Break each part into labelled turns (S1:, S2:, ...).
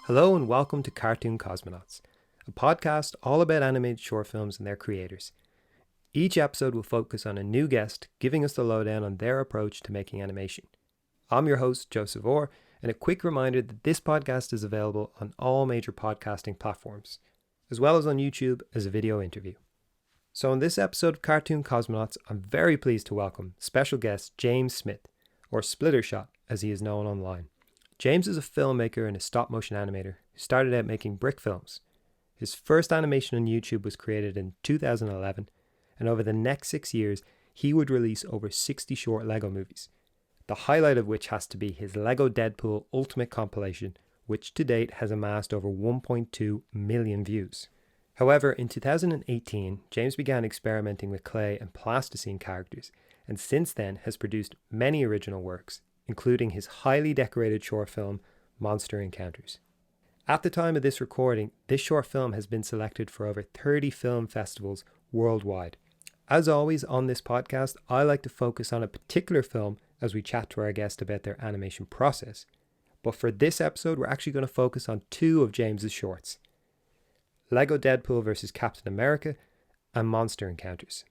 S1: Hello and welcome to Cartoon Cosmonauts, a podcast all about animated short films and their creators. Each episode will focus on a new guest, giving us the lowdown on their approach to making animation. I'm your host, Joseph Orr, and a quick reminder that this podcast is available on all major podcasting platforms, as well as on YouTube as a video interview. So in this episode of Cartoon Cosmonauts, I'm very pleased to welcome special guest James Smith, or Splittershot as he is known online. James is a filmmaker and a stop-motion animator who started out making brick films. His first animation on YouTube was created in 2011, and over the next 6 years, he would release over 60 short Lego movies, the highlight of which has to be his Lego Deadpool Ultimate compilation, which to date has amassed over 1.2 million views. However, in 2018, James began experimenting with clay and plasticine characters, and since then has produced many original works, including his highly decorated short film, Monster Encounters. At the time of this recording, this short film has been selected for over 30 film festivals worldwide. As always on this podcast, I like to focus on a particular film as we chat to our guest about their animation process. But for this episode, we're actually going to focus on two of James's shorts: Lego Deadpool vs. Captain America and Monster Encounters.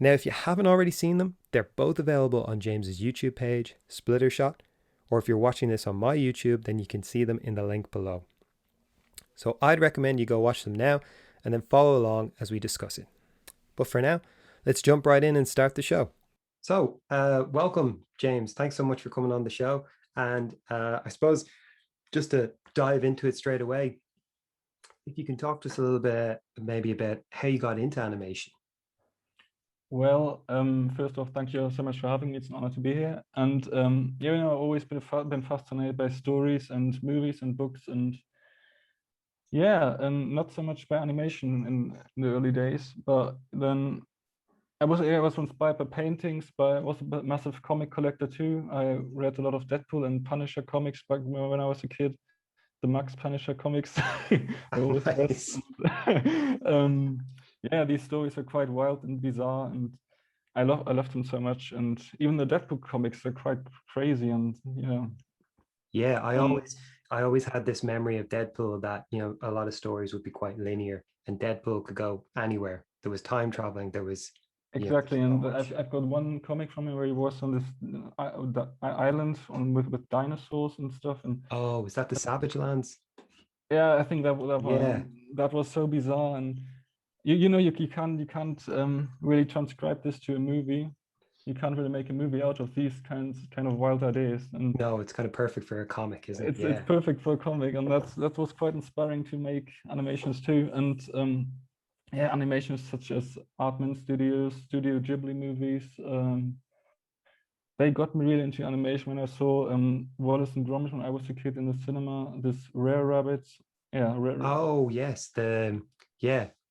S1: Now, if you haven't already seen them, they're both available on James's YouTube page, Splittershot, or if you're watching this on my YouTube, then you can see them in the link below. So I'd recommend you go watch them now and then follow along as we discuss it. But for now, let's jump right in and start the show. So, welcome, James. Thanks so much for coming on the show. And I suppose just to dive into it straight away, if you can talk to us a little bit maybe about how you got into animation.
S2: Well, first off, thank you so much for having me. It's an honor to be here. And I've always been fascinated by stories and movies and books, and not so much by animation in the early days. But then I was inspired by paintings. But I was a massive comic collector too. I read a lot of Deadpool and Punisher comics back when I was a kid. The Max Punisher comics.
S1: Nice.
S2: These stories are quite wild and bizarre, and I love them so much. And even the Deadpool comics are quite crazy, and
S1: Yeah, I always had this memory of Deadpool that, a lot of stories would be quite linear and Deadpool could go anywhere. There was time traveling, there was
S2: exactly. And I've got one comic from him where he was on this island with dinosaurs and stuff. And
S1: oh, is that the Savage Lands?
S2: yeah, I think that
S1: Yeah.
S2: that was so bizarre. And you can't really transcribe this to a movie. You can't really make a movie out of these kind of wild ideas. And
S1: No, it's kind of perfect for a comic, isn't it?
S2: it's perfect for a comic, and that was quite inspiring to make animations too. And animations such as Artman Studios, Studio Ghibli movies, they got me really into animation when I saw Wallace and Gromit when I was a kid in the cinema. This Rare Rabbits,
S1: Oh yes,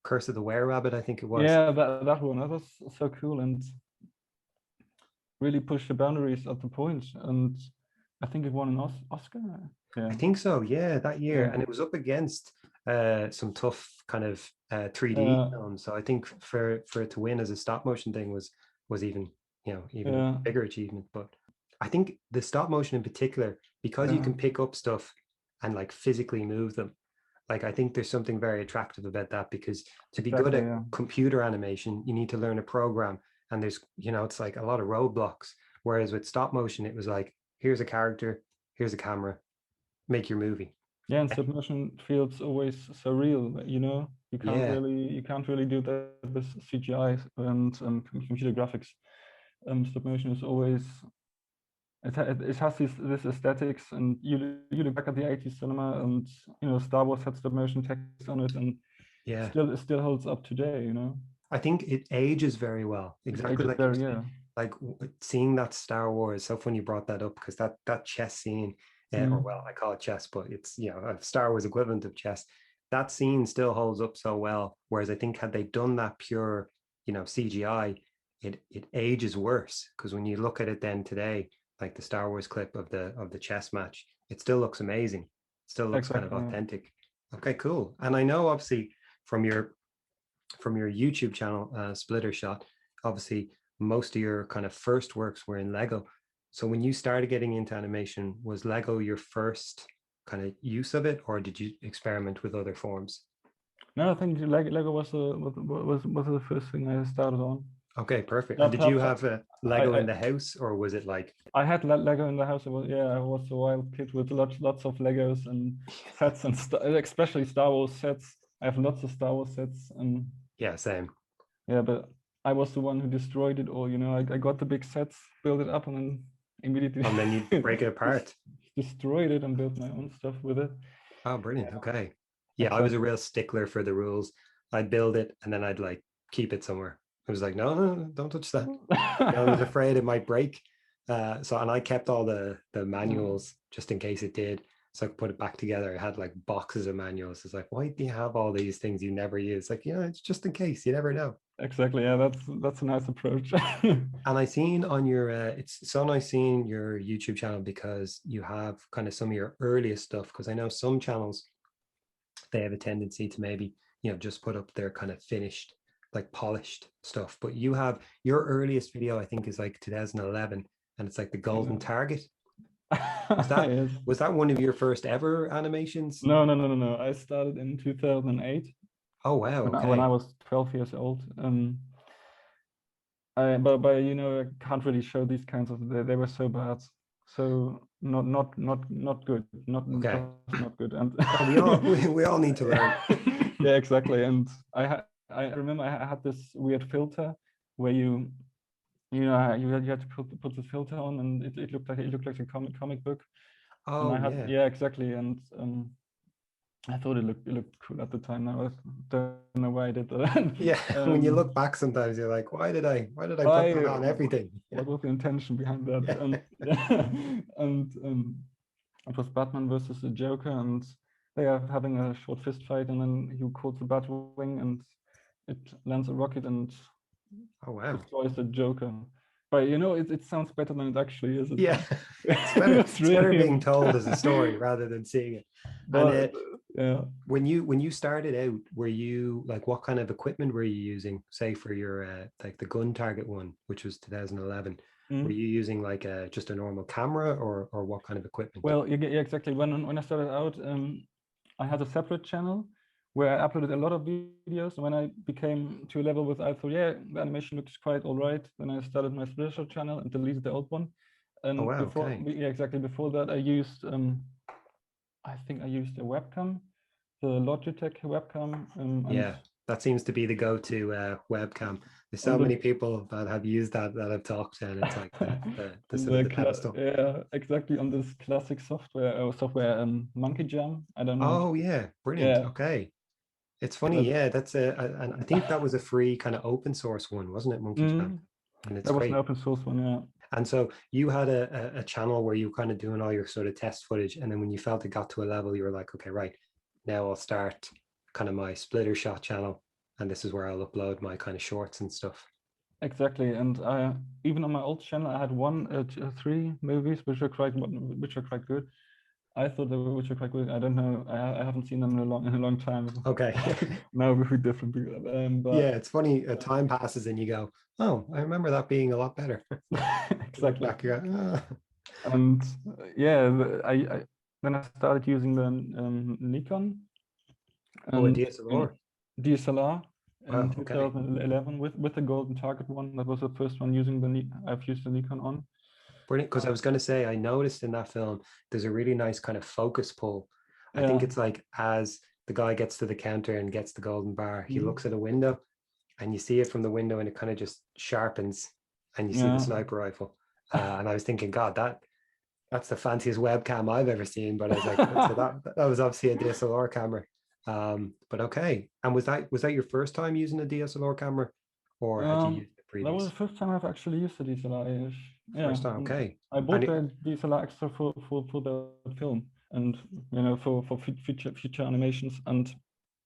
S1: Curse of the Were Rabbit, I think it was.
S2: yeah, that one, that was so cool and really pushed the boundaries at the point. And I think it won an Oscar. Yeah.
S1: I think so, yeah, that year.
S2: Yeah.
S1: And it was up against some tough kind of 3D films. So I think for it to win as a stop motion thing was even a bigger achievement. But I think the stop motion in particular, because you can pick up stuff and like physically move them, like I think there's something very attractive about that, because to be good at computer animation, you need to learn a program, and there's it's like a lot of roadblocks. Whereas with stop motion, it was like, here's a character, here's a camera, make your movie.
S2: Yeah, and stop motion feels always so real. You can't really do that with CGI and computer graphics. Stop motion is always it has this aesthetics, and you look back at the 80s cinema, and Star Wars had stop motion text on it, and it still holds up today.
S1: I think it ages very well. Exactly like you said. Like seeing that Star Wars. So funny you brought that up, because that chess scene, or well, I call it chess, but it's a Star Wars equivalent of chess. That scene still holds up so well. Whereas I think had they done that pure, CGI, it ages worse, because when you look at it then today, like the Star Wars clip of the chess match, it still looks amazing. It still looks kind of authentic. Okay, cool. And I know obviously from your YouTube channel, Splittershot, obviously most of your kind of first works were in Lego. So when you started getting into animation, was Lego your first kind of use of it, or did you experiment with other forms?
S2: No, I think Lego was the first thing I started on.
S1: Okay, perfect.
S2: Yeah,
S1: And did you
S2: perhaps
S1: have a Lego in the house, or was it like?
S2: I had Lego in the house. I was a wild kid with lots of Legos and sets and especially Star Wars sets. I have lots of Star Wars sets, and
S1: Yeah, same.
S2: yeah, but I was the one who destroyed it all. I got the big sets, built it up, and then immediately
S1: And then you break it apart.
S2: destroyed it and built my own stuff with it.
S1: Oh, brilliant. Okay. Yeah, I was a
S2: Exactly.
S1: real stickler for the rules. I'd build it and then I'd like keep it somewhere. I was like, no, no, no, don't touch that. I was afraid it might break. And I kept all the manuals just in case it did. So I could put it back together. I had like boxes of manuals. It's like, why do you have all these things you never use? Like, it's just in case. You never know.
S2: Exactly. Yeah, that's a nice approach.
S1: And I seen on your it's so nice seeing your YouTube channel because you have kind of some of your earliest stuff. Because I know some channels they have a tendency to maybe just put up their kind of finished, like polished stuff. But you have your earliest video, I think, is like 2011, and it's like the golden target. Was that
S2: Yes.
S1: was that one of your first ever animations?
S2: No. I started in 2008
S1: Oh wow,
S2: when I
S1: okay.
S2: was 12 years old. But I can't really show these kinds of. They were so bad, so not good,
S1: Okay.
S2: just not good. And
S1: Well, we all need to learn.
S2: yeah, exactly. And I remember I had this weird filter where you had to put this filter on, and it looked like a comic book. And
S1: Oh
S2: I had,
S1: yeah.
S2: yeah, exactly. And I thought it looked cool at the time. Now I don't know why I did that.
S1: Yeah, when you
S2: um,
S1: look back sometimes you're like, why did I put
S2: why?
S1: that on everything? Yeah.
S2: What was the intention behind that?
S1: Yeah.
S2: And yeah, and it was Batman versus the Joker, and they are having a short fist fight, and then he calls the Batwing, and it lands a rocket and
S1: Oh wow.
S2: destroys the Joker. But it sounds better than it actually is.
S1: Yeah. It's better
S2: It's
S1: it's better
S2: really,
S1: being told as a story rather than seeing it. And
S2: but yeah.
S1: when you started out, were you like, what kind of equipment were you using, say for your like the gun target one, which was 2011? Were
S2: Mm.
S1: you using like just a normal camera, or what kind of equipment?
S2: Well, yeah, exactly. When I started out, I had a separate channel where I uploaded a lot of videos. When I became to a level with, I thought, yeah, the animation looks quite all right. Then I started my Splittershot channel and deleted the old one.
S1: Oh
S2: And
S1: wow, okay.
S2: yeah, exactly. Before that, I think I used a webcam, the Logitech webcam, and
S1: Yeah, that seems to be the go-to webcam. There's
S2: on
S1: so
S2: this
S1: many people that have used that I've talked to, and it's like the sort of the pedestal.
S2: yeah, exactly, on this classic software, Monkey Jam. I don't know.
S1: Oh yeah, brilliant.
S2: Yeah,
S1: Okay. It's funny,
S2: that
S1: yeah. And I think that was a free kind of open source one, wasn't it, Monkey Jam?
S2: mm,
S1: And it's
S2: that was an
S1: great.
S2: open source one. Yeah.
S1: And so you had a channel where you were kind of doing all your sort of test footage, and then when you felt it got to a level, you were like, okay, right, now I'll start kind of my Splittershot channel, and this is where I'll upload my kind of shorts and stuff.
S2: Exactly, and I even on my old channel I had three movies which are quite good. I thought they were which are quite good. I don't know. I haven't seen them in a long time.
S1: Okay.
S2: Now we're different.
S1: Yeah,
S2: But
S1: it's funny. Time passes and you go, oh, I remember that being a lot better. You look
S2: exactly.
S1: back, you go, oh.
S2: And yeah, I then I started using the Nikon
S1: Oh, a
S2: and
S1: DSLR.
S2: DSLR in
S1: Wow, okay.
S2: 2011 with the golden target one. That was the first one using I've used the Nikon on.
S1: Brilliant. Because I was going to say, I noticed in that film, there's a really nice kind of focus pull. I think
S2: Yeah.
S1: it's like as the guy gets to the counter and gets the golden bar, he
S2: Mm.
S1: looks at a window and you see it from the window and it kind of just sharpens and you see the
S2: Yeah.
S1: sniper rifle. And I was thinking, God, that's the fanciest webcam I've ever seen. But I was like, so that was obviously a DSLR camera. But okay. And was that your first time using a DSLR camera, or had you used it
S2: That was
S1: previous?
S2: the first time I've actually used a DSLR. Yeah,
S1: First time,
S2: and
S1: okay.
S2: I
S1: And
S2: bought the DSLR extra for the film, and for future animations. And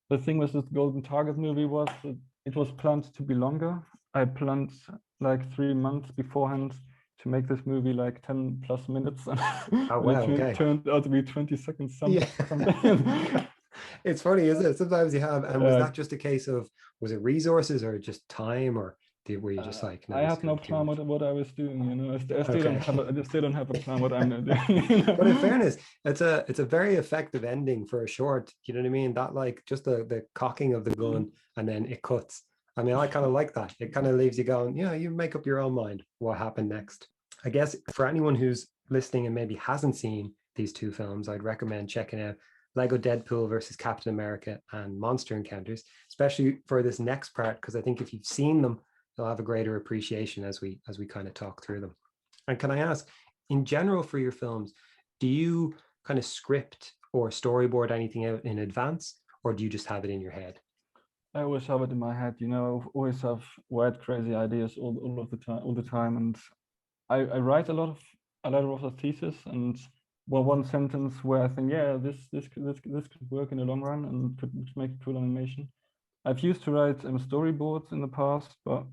S2: the thing with this Golden Target movie was that it was planned to be longer. I planned like 3 months beforehand to make this movie like 10 plus minutes,
S1: oh
S2: and it
S1: wow, okay.
S2: turned out to be 20 seconds
S1: Yeah.
S2: something.
S1: It's funny, isn't it? Sometimes you have, and was
S2: uh,
S1: that just a case of, was it resources or just time, or Were you just like, no,
S2: I
S1: this is
S2: had
S1: going
S2: no
S1: to be too
S2: plan
S1: much?
S2: what I was doing. You know, I still
S1: Okay.
S2: don't have I still don't have a plan what I'm doing. You
S1: But in
S2: know?
S1: fairness, it's a very effective ending for a short. You know what I mean? That like just the cocking of the gun and then it cuts. I mean, I kind of like that. It kind of leaves you going, you make up your own mind what happened next. I guess for anyone who's listening and maybe hasn't seen these two films, I'd recommend checking out Lego Deadpool versus Captain America and Monster Encounters, especially for this next part, because I think if you've seen them, you'll have a greater appreciation as we kind of talk through them. And can I ask, in general for your films, do you kind of script or storyboard anything out in advance, or do you just have it in your head?
S2: I always have it in my head. You know, I always have wild, crazy ideas all of the time, all the time, and I write a lot of the thesis and one sentence where I think, yeah, this could work in the long run and could make a cool animation. I've used to write storyboards in the past, but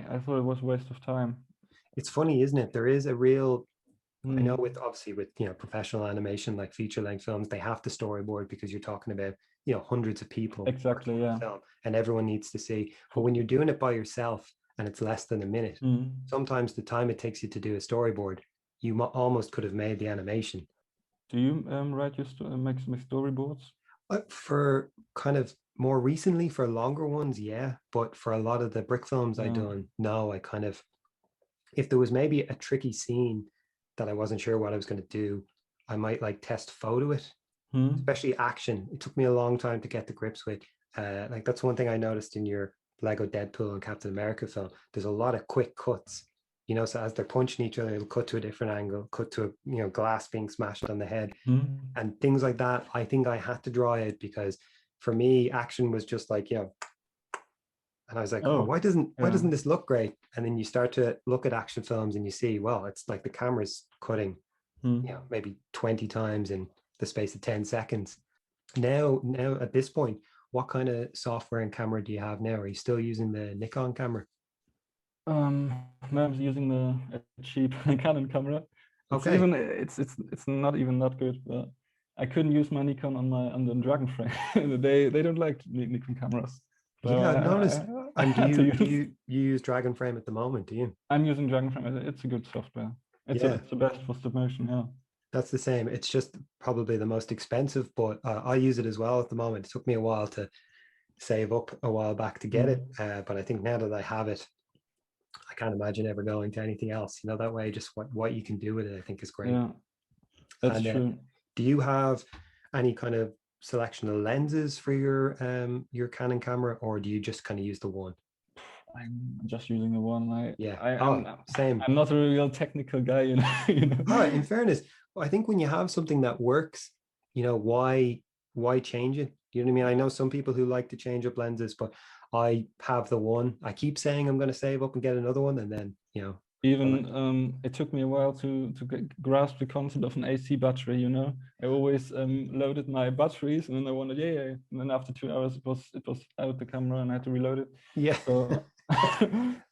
S2: I thought it was a waste of time.
S1: It's funny, isn't it? There is a real, I know
S2: Mm,
S1: with obviously with professional animation like feature length films, they have to storyboard because you're talking about hundreds of people working
S2: exactly,
S1: on the
S2: yeah.
S1: film, and everyone needs to see. But when you're doing it by yourself and it's less than a minute,
S2: Mm.
S1: sometimes the time it takes you to do a storyboard, you almost could have made the animation.
S2: Do you write your make storyboards?
S1: For kind of more recently, for longer ones, yeah. But for a lot of the brick films I
S2: Yeah.
S1: done, no, I kind of, if there was maybe a tricky scene that I wasn't sure what I was going to do, I might like test photo it,
S2: Hmm?
S1: especially action. It took me a long time to get the grips with. Like that's one thing I noticed in your Lego Deadpool and Captain America film. There's a lot of quick cuts. So as they're punching each other, it'll cut to a different angle, cut to a glass being smashed on the head,
S2: Hmm?
S1: and things like that. I think I had to draw it because for me, action was just like, and I was like, oh,
S2: Oh,
S1: why doesn't
S2: yeah.
S1: this look great? And then you start to look at action films and you see, well, it's like the camera's cutting,
S2: Hmm.
S1: maybe 20 times in the space of 10 seconds. Now at this point, what kind of software and camera do you have now? Are you still using the Nikon camera?
S2: Um, Now I'm using a cheap Canon camera.
S1: Okay.
S2: It's not even that good, but I couldn't use my Nikon on the Dragonframe. They don't like Nikon cameras, so
S1: Yeah, I've noticed.
S2: I
S1: And do
S2: had to
S1: you do
S2: use.
S1: you use Dragon Frame at the moment? Do you?
S2: I'm using Dragonframe. It's a good software.
S1: Yeah,
S2: It's the best for stop motion. Yeah.
S1: that's the same. It's just probably the most expensive, but I use it as well at the moment. It took me a while to save up a while back to get it,
S2: Mm.
S1: but I think now that I have it, I can't imagine ever going to anything else. That way, just what you can do with it, I think is great.
S2: Yeah, that's
S1: And
S2: true.
S1: do you have any kind of selection of lenses for your Canon camera, or do you just kind of use the one?
S2: I'm just using the one.
S1: Yeah.
S2: I
S1: Oh, same.
S2: I'm not a real technical guy, you know. You know.
S1: Oh, in fairness, I think when you have something that works, why change it? You know what I mean? I know some people who like to change up lenses, but I have the one. I keep saying I'm going to save up and get another one, and then I like.
S2: Even it took me a while to grasp the concept of an AC battery. You know, I always loaded my batteries, and then I wanted, yeah, and then after 2 hours, it was out the camera, and I had to reload it.
S1: Yeah.
S2: So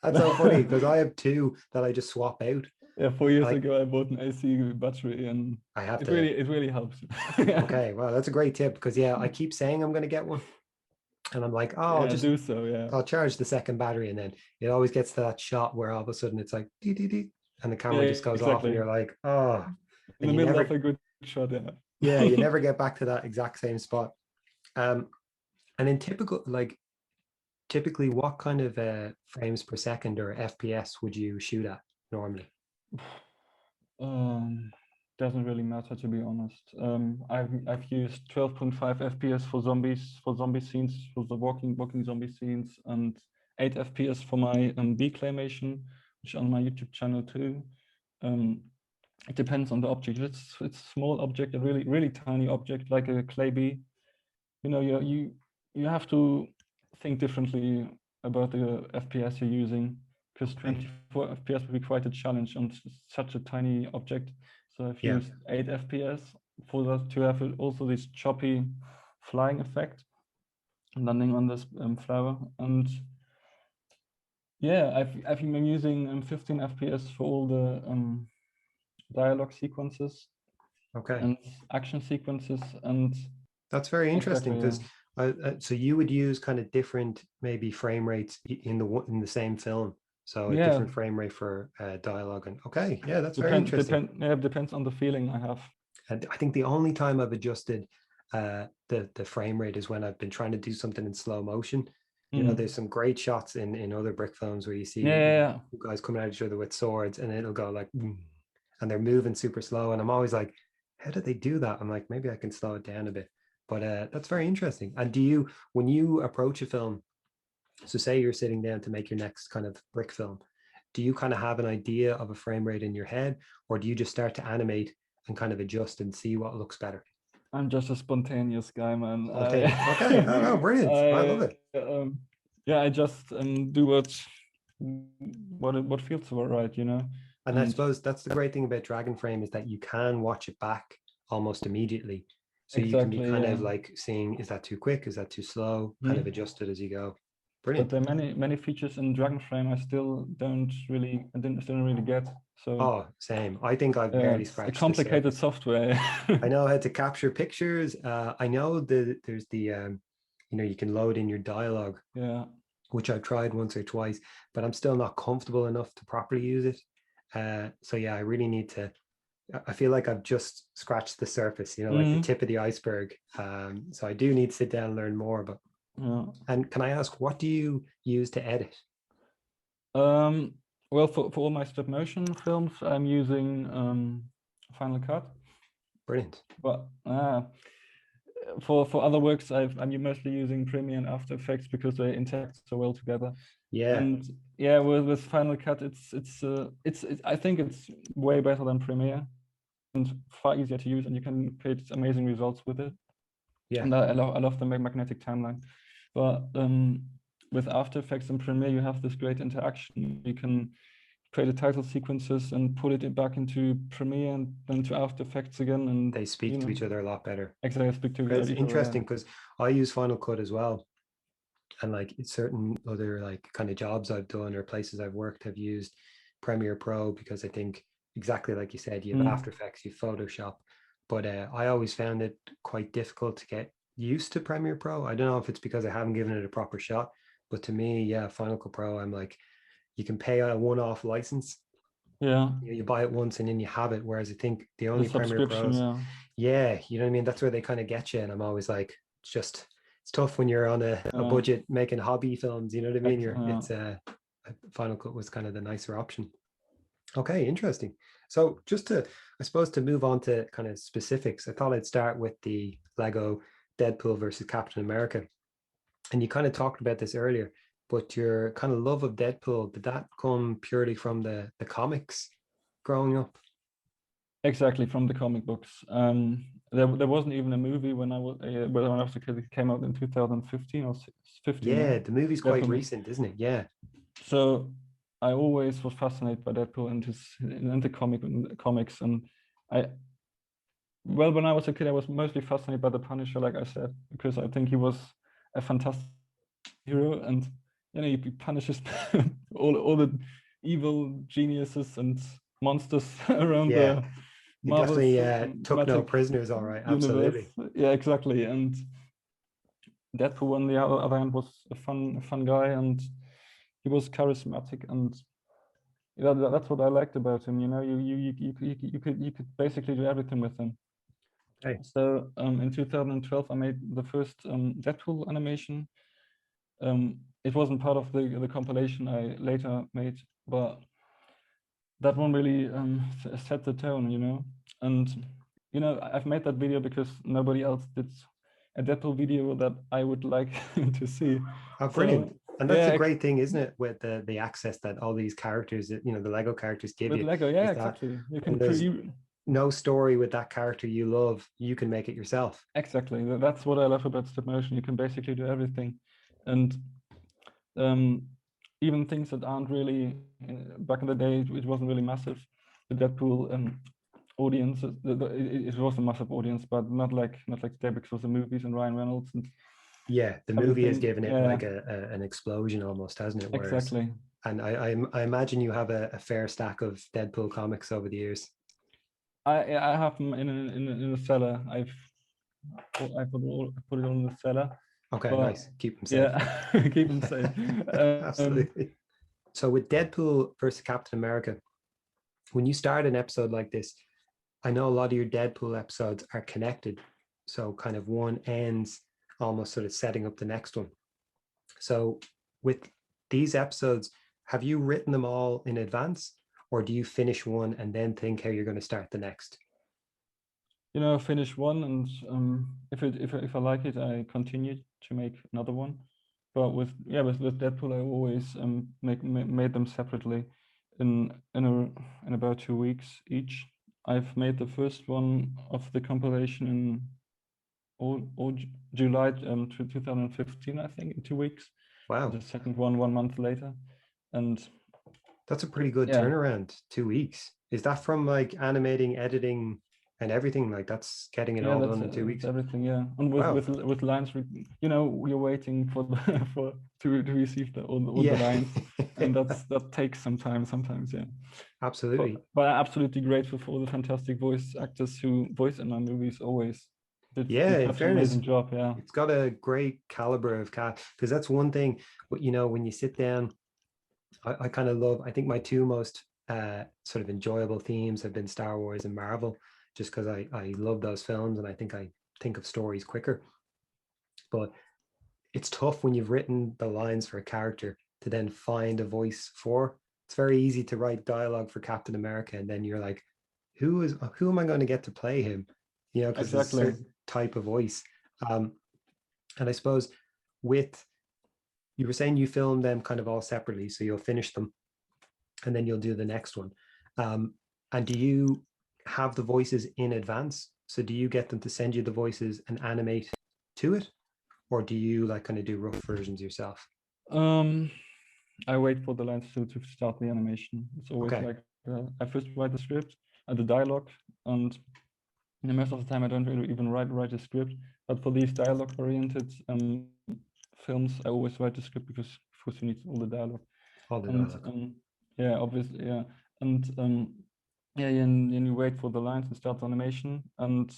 S1: That's so funny because I have two that I just swap out.
S2: yeah, 4 years
S1: Like
S2: ago, I bought an AC battery, and
S1: I have to.
S2: it really helps. Yeah.
S1: Okay, well, that's a great tip because yeah, I keep saying I'm going to get one, and I'm like, oh,
S2: Yeah, do so. Yeah,
S1: I'll charge the second battery, and then it always gets to that shot where all of a sudden it's like dee, dee, dee, and the camera
S2: yeah,
S1: just goes off, and
S2: exactly.
S1: you're like, oh,
S2: In
S1: and
S2: the
S1: you
S2: middle of
S1: never,
S2: a good shot.
S1: yeah, you
S2: Yeah.
S1: never get back to that exact same spot. Um, and in typically, what kind of frames per second or FPS would you shoot at normally?
S2: Um, doesn't really matter, to be honest. I've used 12.5 FPS for zombies, for zombie scenes, for the walking zombie scenes, and 8 FPS for my B Claymation, which on my YouTube channel too. Um, it depends on the object. It's a small object, a really tiny object like a clay bee. You know, you have to think differently about the FPS you're using, because
S1: Okay.
S2: 24 FPS would be quite a challenge on such a tiny object. So I've
S1: Yeah.
S2: used 8 FPS for that to have also this choppy flying effect landing on this flower. And yeah, I've been using 15 FPS for all the dialogue sequences
S1: Okay.
S2: and action sequences. And
S1: That's very interesting
S2: exactly, yeah.
S1: because So you would use kind of different maybe frame rates in the same film. So a
S2: Yeah,
S1: different frame rate for dialogue. And okay, yeah, that's very
S2: depend
S1: interesting.
S2: depend yeah, depends on the feeling I have.
S1: And I think the only time I've adjusted the frame rate is when I've been trying to do something in slow motion. You know,
S2: Mm.
S1: there's some great shots in other brick films where you see,
S2: Yeah, yeah, yeah.
S1: two guys coming at each other with swords, and it'll go like, "Boom," and they're moving super slow. And I'm always like, how did they do that? I'm like, maybe I can slow it down a bit. But that's very interesting. And when you approach a film, so say you're sitting down to make your next kind of brick film, do you kind of have an idea of a frame rate in your head, or do you just start to animate and kind of adjust and see what looks better?
S2: I'm just a spontaneous guy, man.
S1: Spontaneous. Okay. Oh, brilliant. I love it.
S2: Yeah, I just do what feels all right, you know.
S1: And I
S2: And
S1: suppose that's the great thing about Dragon Frame is that you can watch it back almost immediately. So you can be
S2: exactly,
S1: kind
S2: yeah.
S1: of like seeing, is that too quick? Is that too slow? Kind of
S2: Mhm.
S1: adjust it as you go.
S2: But
S1: Brilliant.
S2: there are many features in Dragon Frame I didn't really get. So
S1: Oh, same. I think I've barely
S2: it's a
S1: scratched the
S2: complicated
S1: surface.
S2: software.
S1: I know how to capture pictures. I know that there's you can load in your dialogue,
S2: Yeah.
S1: which I've tried once or twice, but I'm still not comfortable enough to properly use it. So yeah, I really need to. I feel like I've just scratched the surface, like the
S2: Mhm.
S1: tip of the iceberg. So I do need to sit down and learn more.
S2: Yeah.
S1: And can I ask, what do you use to edit?
S2: Um, well, for all my stop motion films, I'm using Final Cut.
S1: Brilliant.
S2: But for other works, I'm mostly using Premiere and After Effects because they interact so well together.
S1: Yeah,
S2: And yeah, with Final Cut, it's I think it's way better than Premiere and far easier to use, and you can create amazing results with it.
S1: yeah.
S2: And I love the magnetic timeline. But with After Effects and Premiere, you have this great interaction. You can create the title sequences and put it back into Premiere and then to After Effects again, and
S1: They speak
S2: you
S1: to
S2: know,
S1: each other a lot better.
S2: exactly speak to
S1: It's
S2: each other. Yeah.
S1: interesting because I use Final Cut as well. And like certain other like kind of jobs I've done or places I've worked have used Premiere Pro because I think exactly like you said, you have
S2: Mm.
S1: After Effects, you have Photoshop, but I always found it quite difficult to get used to Premiere Pro. I don't know if it's because I haven't given it a proper shot, but to me, yeah, Final Cut Pro, I'm like, you can pay a one-off license.
S2: Yeah.
S1: You buy it once and then you have it. Whereas I think the
S2: The
S1: only Premiere
S2: subscription.
S1: Pros,
S2: Yeah.
S1: yeah, you know what I mean? That's where they kind of get you. And I'm always like, it's tough when you're on a
S2: Yeah.
S1: budget making hobby films, you know what I mean?
S2: Yeah.
S1: It's Final Cut was kind of the nicer option. Okay, interesting. So just I suppose to move on to kind of specifics, I thought I'd start with the Lego Deadpool versus Captain America. And you kind of talked about this earlier, but your kind of love of Deadpool, did that come purely from the comics growing up?
S2: Exactly, from the comic books. There wasn't even a movie when I was a kid. It came out in 2015 or 15. Yeah,
S1: Yeah, the movie's quite
S2: Deadpool.
S1: recent, isn't it? Yeah.
S2: So I always was fascinated by Deadpool and the comics, and I when I was a kid, I was mostly fascinated by the Punisher, like I said, because I think he was a fantastic hero, and he punishes all the evil geniuses and monsters around
S1: Yeah.
S2: the
S1: He
S2: Marvel
S1: definitely took no
S2: cinematic
S1: prisoners, all right.
S2: universe.
S1: Absolutely.
S2: Yeah, exactly. And Deadpool, on the other hand, was a fun guy, and he was charismatic, and that's what I liked about him. You could basically do everything with him.
S1: Hey.
S2: So in 2012, I made the first Deadpool animation. It wasn't part of the compilation I later made, but that one really set the tone, And I've made that video because nobody else did a Deadpool video that I would like to see.
S1: Oh, brilliant.
S2: So
S1: And that's
S2: yeah,
S1: a great thing, isn't it? With the access that all these characters, the Lego characters give
S2: with
S1: you,
S2: Lego, yeah,
S1: is that
S2: exactly. You can
S1: when there's
S2: create
S1: no story with that character you love, you can make it yourself.
S2: exactly. That's what I love about stop motion. You can basically do everything, and um, even things that aren't really back in the day. It wasn't really massive. The Deadpool audience. It was a massive audience, but not like today because of the movies and Ryan Reynolds and
S1: Yeah, the movie has
S2: everything.
S1: given it
S2: Yeah,
S1: like an explosion almost, hasn't it? Whereas,
S2: exactly.
S1: and I imagine you have a fair stack of Deadpool comics over the years.
S2: I have them in a cellar. I put it all in the cellar.
S1: Okay,
S2: But
S1: nice. Keep them safe.
S2: yeah, keep them safe. Um,
S1: Absolutely. So with Deadpool versus Captain America, when you start an episode like this, I know a lot of your Deadpool episodes are connected. So kind of one ends almost sort of setting up the next one. So with these episodes, have you written them all in advance, or do you finish one and then think how you're going to start the next?
S2: finish one, and if I like it, I continue to make another one. But with Deadpool, I always made them separately in about 2 weeks each. I've made the first one of the compilation in July 2015, I think, in 2 weeks.
S1: Wow,
S2: The second one 1 month later, and
S1: that's a pretty good
S2: yeah,
S1: turnaround. 2 weeks. Is that from like animating, editing, and everything? Like that's getting it
S2: yeah,
S1: all done in two
S2: that's
S1: weeks.
S2: everything. Yeah, and
S1: Wow.
S2: with lines, you're waiting for the for to receive all the
S1: Yeah.
S2: lines, and that takes some time sometimes. Yeah,
S1: Absolutely.
S2: but I'm absolutely grateful for all the fantastic voice actors who voice in my movies. Always
S1: Yeah,
S2: did
S1: in
S2: such an
S1: fairness,
S2: amazing job. Yeah,
S1: it's got a great caliber of cast because that's one thing. But when you sit down, I kind of love. I think my two most sort of enjoyable themes have been Star Wars and Marvel, just because I love those films and I think of stories quicker. But it's tough when you've written the lines for a character to then find a voice for. It's very easy to write dialogue for Captain America, and then you're like, who am I going to get to play him? Because there's a
S2: exactly.
S1: certain type of voice. Um, and I suppose with you were saying you film them kind of all separately, so you'll finish them and then you'll do the next one. Um, and do you have the voices in advance? So do you get them to send you the voices and animate to it, or do you like kind of do rough versions yourself?
S2: Um, I wait for the lines to start the animation. It's always
S1: Okay,
S2: like I first write the script and the dialogue, and most of the time I don't really even write a script. But for these dialogue-oriented films, I always write the script because, of course, you need all the dialogue.
S1: all the
S2: And
S1: dialogue.
S2: yeah, obviously, yeah, and yeah, and you wait for the lines and start the animation, and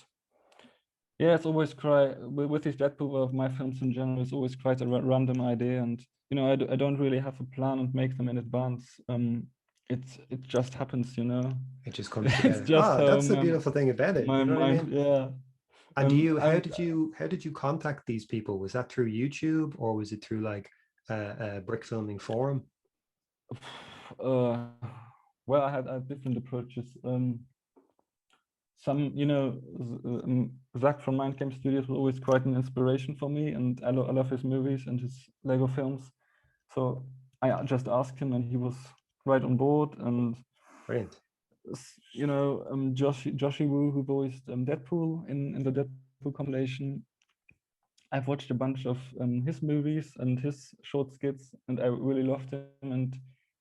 S2: yeah, it's always quite with these Deadpool of my films in general. It's always quite a random idea, and I don't really have a plan and make them in advance. It just happens,
S1: It just comes
S2: It's
S1: together.
S2: just
S1: Ah,
S2: how
S1: that's the beautiful thing about it.
S2: my
S1: You know what I
S2: mind,
S1: mean?
S2: yeah.
S1: And do you
S2: I'm
S1: how did you contact these people? Was that through YouTube or was it through like a brick filming forum?
S2: uh, well, I had different approaches. Some, Zach from Mind Game Studios was always quite an inspiration for me, and I love his movies and his Lego films. So I just asked him, and he was right on board. And
S1: Brilliant.
S2: Joshi Wu, who voiced Deadpool in the Deadpool compilation. I've watched a bunch of his movies and his short skits, and I really loved him. And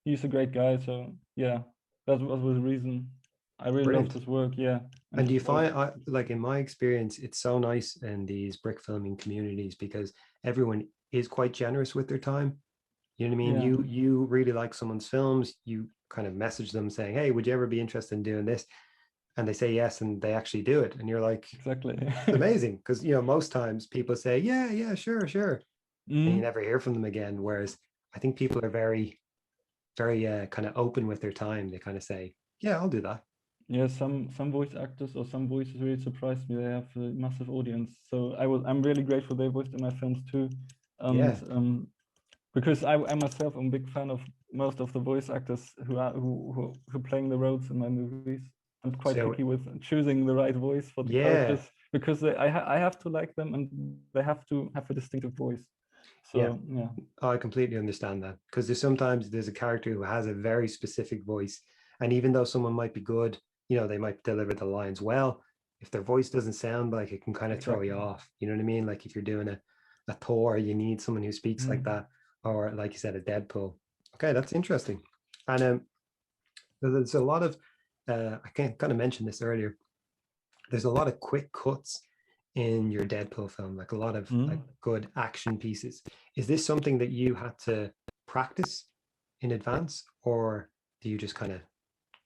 S2: he's a great guy. So yeah, that was the reason. I really loved
S1: Brilliant.
S2: his work. Yeah, and
S1: And do
S2: his
S1: you
S2: voice.
S1: find, like in my experience, it's so nice in these brick filming communities because everyone is quite generous with their time. You know what I mean?
S2: Yeah,
S1: You really like someone's films, you kind of message them saying, "Hey, would you ever be interested in doing this?" And they say yes, and they actually do it. And you're like,
S2: exactly.
S1: it's amazing because most times people say, "Yeah, yeah, sure, sure," and you
S2: Mm.
S1: never hear from them again. Whereas I think people are very, very kind of open with their time. They kind of say, "Yeah, I'll do that."
S2: Yeah, some voice actors or some voices really surprised me. They have a massive audience, so I'm really grateful they voiced in my films too, and
S1: Yeah,
S2: because I myself am a big fan of most of the voice actors who playing the roles in my movies. I'm quite
S1: so
S2: picky with choosing the right voice for the
S1: yeah,
S2: characters because I have to like them and they have to have a distinctive voice.
S1: yeah.
S2: So yeah,
S1: I completely understand that because there's a character who has a very specific voice, and even though someone might be good, they might deliver the lines well. If their voice doesn't sound like it can kind of throw you
S2: exactly.
S1: off. You know what I mean? Like if you're doing a Thor, you need someone who speaks like
S2: Mm.
S1: that, or like you said, a Deadpool. Okay, that's interesting. And there's a lot of I can kind of mention this earlier. There's a lot of quick cuts in your Deadpool film, like a lot of like
S2: Mm.
S1: good action pieces. Is this something that you had to practice in advance, or do you just kind of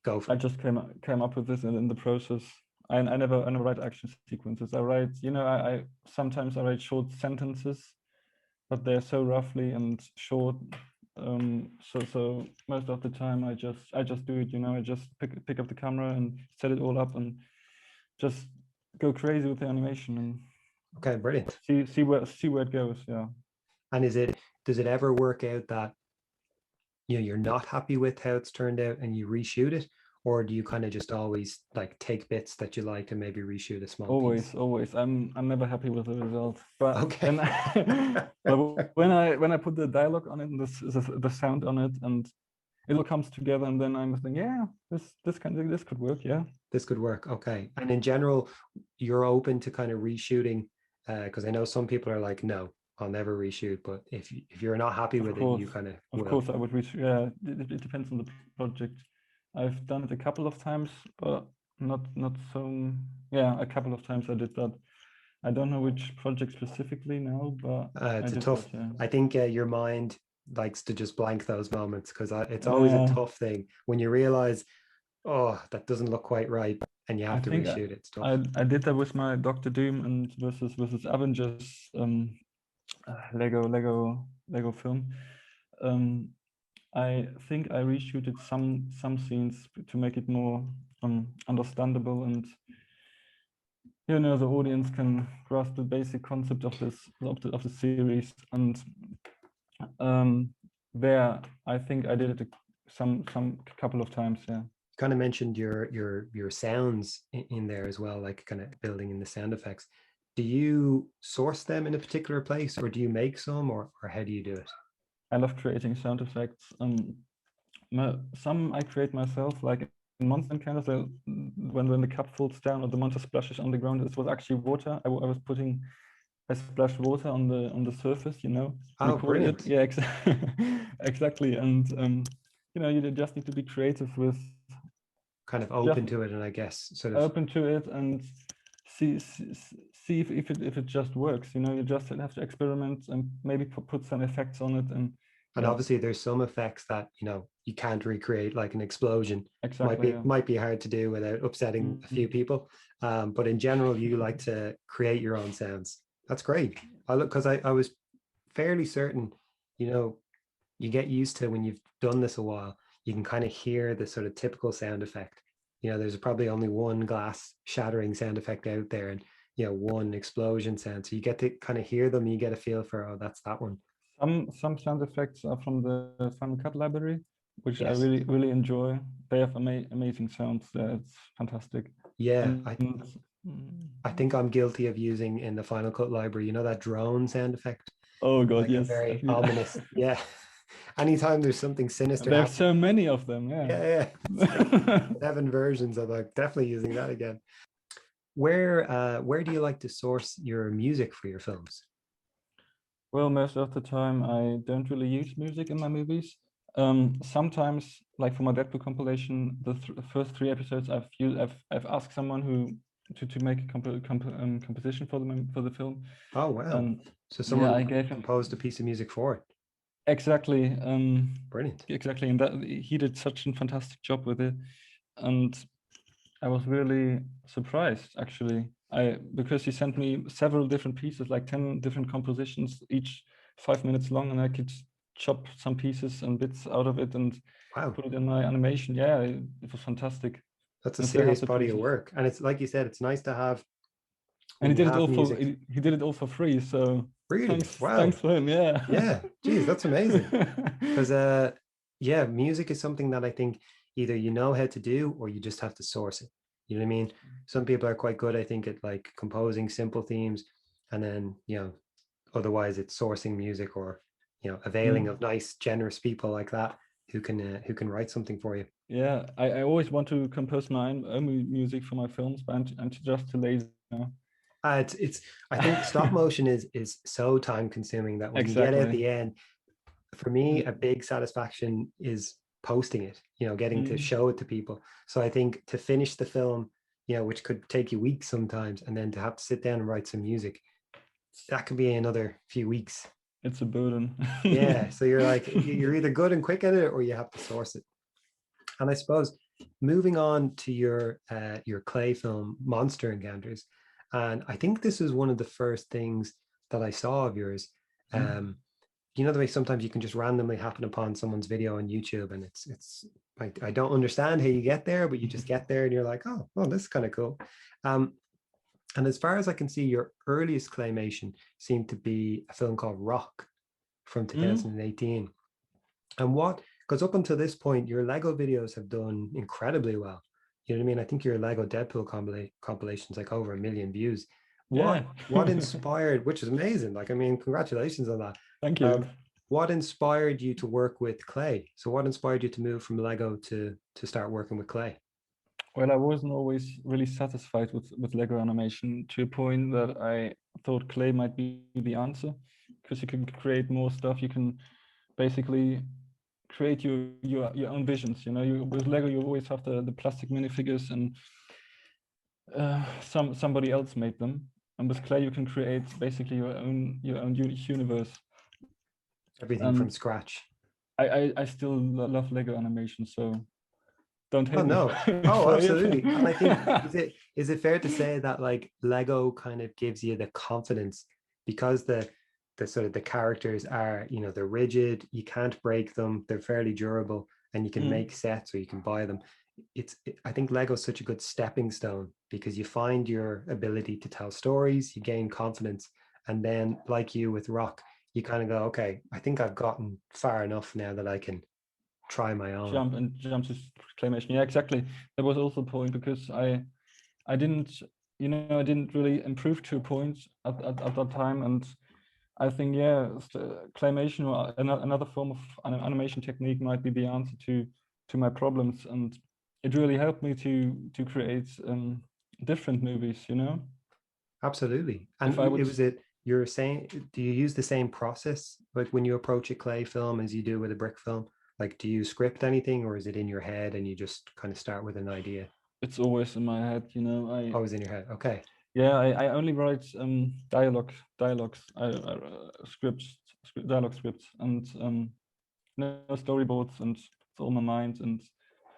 S1: go
S2: I
S1: for it?
S2: just came up with this in the process. I never write action sequences. I write, I sometimes I write short sentences but they're so roughly and short. So most of the time I just do it, I just pick up the camera and set it all up and just go crazy with the animation and
S1: Okay, brilliant.
S2: See where it goes. Yeah.
S1: And does it ever work out that you're not happy with how it's turned out and you reshoot it, or do you kind of just always like take bits that you like and maybe reshoot a small piece?
S2: Always. I'm never happy with the result. But
S1: Okay.
S2: when I put the dialogue on it and the sound on it and it all comes together, and then I'm thinking, yeah, this could work. Yeah.
S1: This could work. Okay. And in general, you're open to kind of reshooting, because I know some people are like, no, I'll never reshoot. But if you're not happy with it, you kind of
S2: Of
S1: will.
S2: course, I would reshoot. Yeah, it depends on the project. I've done it a couple of times, but not so. Yeah, a couple of times I did that. I don't know which project specifically now, but I
S1: It's a
S2: did
S1: tough.
S2: that. Yeah.
S1: I think your mind likes to just blank those moments because it's always a
S2: Yeah.
S1: tough thing when you realize, oh, that doesn't look quite right, and you
S2: I
S1: have to
S2: think
S1: reshoot it. It's tough.
S2: I did that with my Doctor Doom and versus Avengers Lego film. Um, I think I reshooted some scenes to make it more understandable, and the audience can grasp the basic concept of the series. And there, I think I did it some couple of times. Yeah.
S1: Kind of mentioned your sounds in there as well, like kind of building in the sound effects. Do you source them in a particular place, or do you make some, or how do you do it?
S2: I love creating sound effects. Some I create myself, like in Monster Encounters, when the cup falls down or the monster splashes on the ground, it was actually water. I splashed water on the surface,
S1: Oh,
S2: recorded it.
S1: brilliant.
S2: Yeah, exactly. And you just need to be creative with
S1: Kind of
S2: just
S1: open to it, and I guess sort of.
S2: open to it and see if it just works. You just have to experiment and maybe put some effects on it. And
S1: And
S2: yeah,
S1: obviously there's some effects that you can't recreate, like an explosion might
S2: exactly.
S1: be
S2: Yeah.
S1: might be hard to do without upsetting a few people, but in general you like to create your own sounds. That's great. I look, because I was fairly certain, you know you get used to, when you've done this a while, you can kind of hear the sort of typical sound effect. There's probably only one glass shattering sound effect out there, and one explosion sound, so you get to kind of hear them, you get a feel for, oh, that's that one.
S2: Some sound effects are from the Final Cut library, which I
S1: Yes.
S2: really enjoy. They have amazing sounds. It's fantastic.
S1: Yeah,
S2: And
S1: I think I'm guilty of using in the Final Cut library, that drone sound effect,
S2: oh god,
S1: like a
S2: yes.
S1: very ominous. Yeah. Anytime there's something sinister
S2: There's
S1: happening.
S2: so many of them. Yeah.
S1: Yeah, it's like 7 versions. I'm like definitely using that again. Where do you like to source your music for your films?
S2: Well, most of the time I don't really use music in my movies. Sometimes, like for my Deadpool compilation, the first 3 episodes I've asked someone who to make a composition for the film.
S1: Oh wow!
S2: And
S1: So
S2: yeah,
S1: someone
S2: I gave him
S1: composed a piece of music for it.
S2: exactly
S1: Brilliant.
S2: exactly, and that he did such a fantastic job with it, and I was really surprised actually. Because he sent me several different pieces, like 10 different compositions, each 5 minutes long, and I could chop some pieces and bits out of it and
S1: Wow,
S2: put it in my animation. Yeah, it was fantastic.
S1: that's a
S2: And still have
S1: serious
S2: the
S1: body of
S2: pieces.
S1: work, and it's like you said, it's nice to have
S2: And
S1: when you have music.
S2: he did it all for free. So
S1: Really?
S2: thanks
S1: Wow.
S2: for him. Yeah.
S1: Yeah. Geez, that's amazing. Because yeah, music is something that I think either you know how to do, or you just have to source it. You know what I mean? Some people are quite good, I think, at like composing simple themes, and then otherwise it's sourcing music, or availing
S2: Mm.
S1: of nice generous people like that who can write something for you.
S2: Yeah, I always want to compose my own music for my films, but I'm just too lazy.
S1: It's I think stop motion is so time consuming that when you get out
S2: Exactly.
S1: the end, for me a big satisfaction is posting it, getting to
S2: Mm.
S1: show it to people. So I think to finish the film, which could take you weeks sometimes, and then to have to sit down and write some music, that could be another few weeks.
S2: It's a burden.
S1: Yeah, so you're like, you're either good and quick at it, or you have to source it. And I suppose moving on to your clay film Monster Encounters, and I think this is one of the first things that I saw of yours. You know the way sometimes you can just randomly happen upon someone's video on YouTube, and it's like, I don't understand how you get there, but you just get there and you're like, oh, well, this is kind of cool. And as far as I can see, your earliest claymation seemed to be a film called Rock from 2018. And because up until this point, your Lego videos have done incredibly well. You know what I mean? I think your Lego Deadpool compilation's like over 1 million views. What inspired, which is amazing. Like, I mean, congratulations on that.
S2: Thank you.
S1: What inspired you to work with clay? So what inspired you to move from Lego to start working with clay?
S2: Well, I wasn't always really satisfied with Lego animation, to a point that I thought clay might be the answer, because you can create more stuff. You can basically create your own visions. You know, with Lego you always have the plastic minifigures, and somebody else made them. And with clay you can create basically your own universe.
S1: Everything from scratch.
S2: I still love Lego animation, so don't hate
S1: me. Oh, absolutely. And I think is it fair to say that like Lego kind of gives you the confidence, because the sort of the characters are, you know, they're rigid, you can't break them, they're fairly durable, and you can make sets or you can buy them. I think Lego is such a good stepping stone, because you find your ability to tell stories, you gain confidence, and then like you with Rock, you kind of go, okay, I think I've gotten far enough now that I can try my own.
S2: Jump to claymation. Yeah, exactly. That was also the point, because I didn't, you know, I didn't really improve to a point at that time, and I think, yeah, claymation or another form of animation technique might be the answer to my problems, and it really helped me to create different movies, you know.
S1: Absolutely. And you're saying, do you use the same process like when you approach a clay film as you do with a brick film? Like, do you script anything, or is it in your head and you just kind of start with an idea?
S2: It's always in my head, you know.
S1: Always in your head. Okay.
S2: Yeah, I only write dialogues, dialogue scripts, and no storyboards, and it's all in my mind. And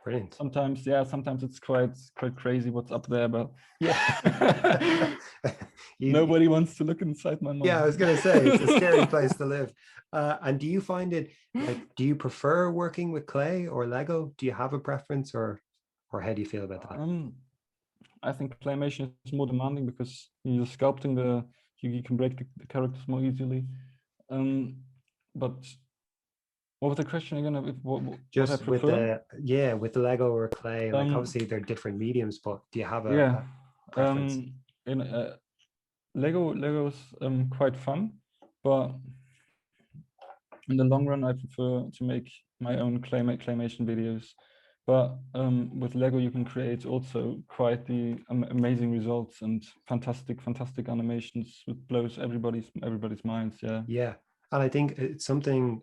S1: brilliant.
S2: Sometimes it's quite crazy what's up there, but
S1: yeah.
S2: Nobody wants to look inside my mind.
S1: Yeah, I was gonna say it's a scary place to live. And do you find it, like, do you prefer working with clay or Lego? Do you have a preference, or how do you feel about that?
S2: I think claymation is more demanding, because you're sculpting you can break the characters more easily. But what was the question again?
S1: Just with the Lego or clay, like obviously they're different mediums, but do you have a preference?
S2: Lego's quite fun, but in the long run I prefer to make my own claymation videos. But with Lego you can create also quite the amazing results and fantastic animations, which blows everybody's minds.
S1: Yeah, and I think it's something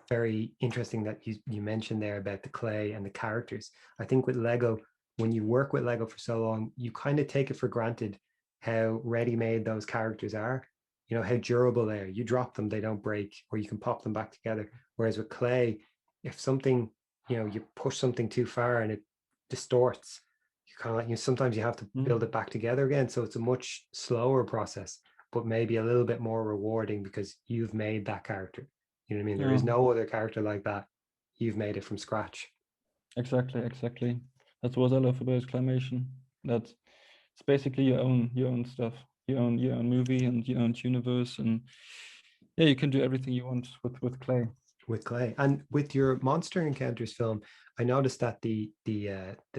S1: very interesting that you mentioned there about the clay and the characters. I think with Lego, when you work with Lego for so long, you kind of take it for granted how ready-made those characters are, you know, how durable they are. You drop them, they don't break, or you can pop them back together. Whereas with clay, if something, you know, you push something too far and it distorts, you kind of, sometimes you have to build it back together again. So it's a much slower process, but maybe a little bit more rewarding, because you've made that character. You know what I mean? There is no other character like that. You've made it from scratch.
S2: Exactly. That's what I love about claymation. That it's basically your own stuff, your own movie and your own universe, and yeah, you can do everything you want with clay.
S1: With clay. And with your Monster Encounters film, I noticed that the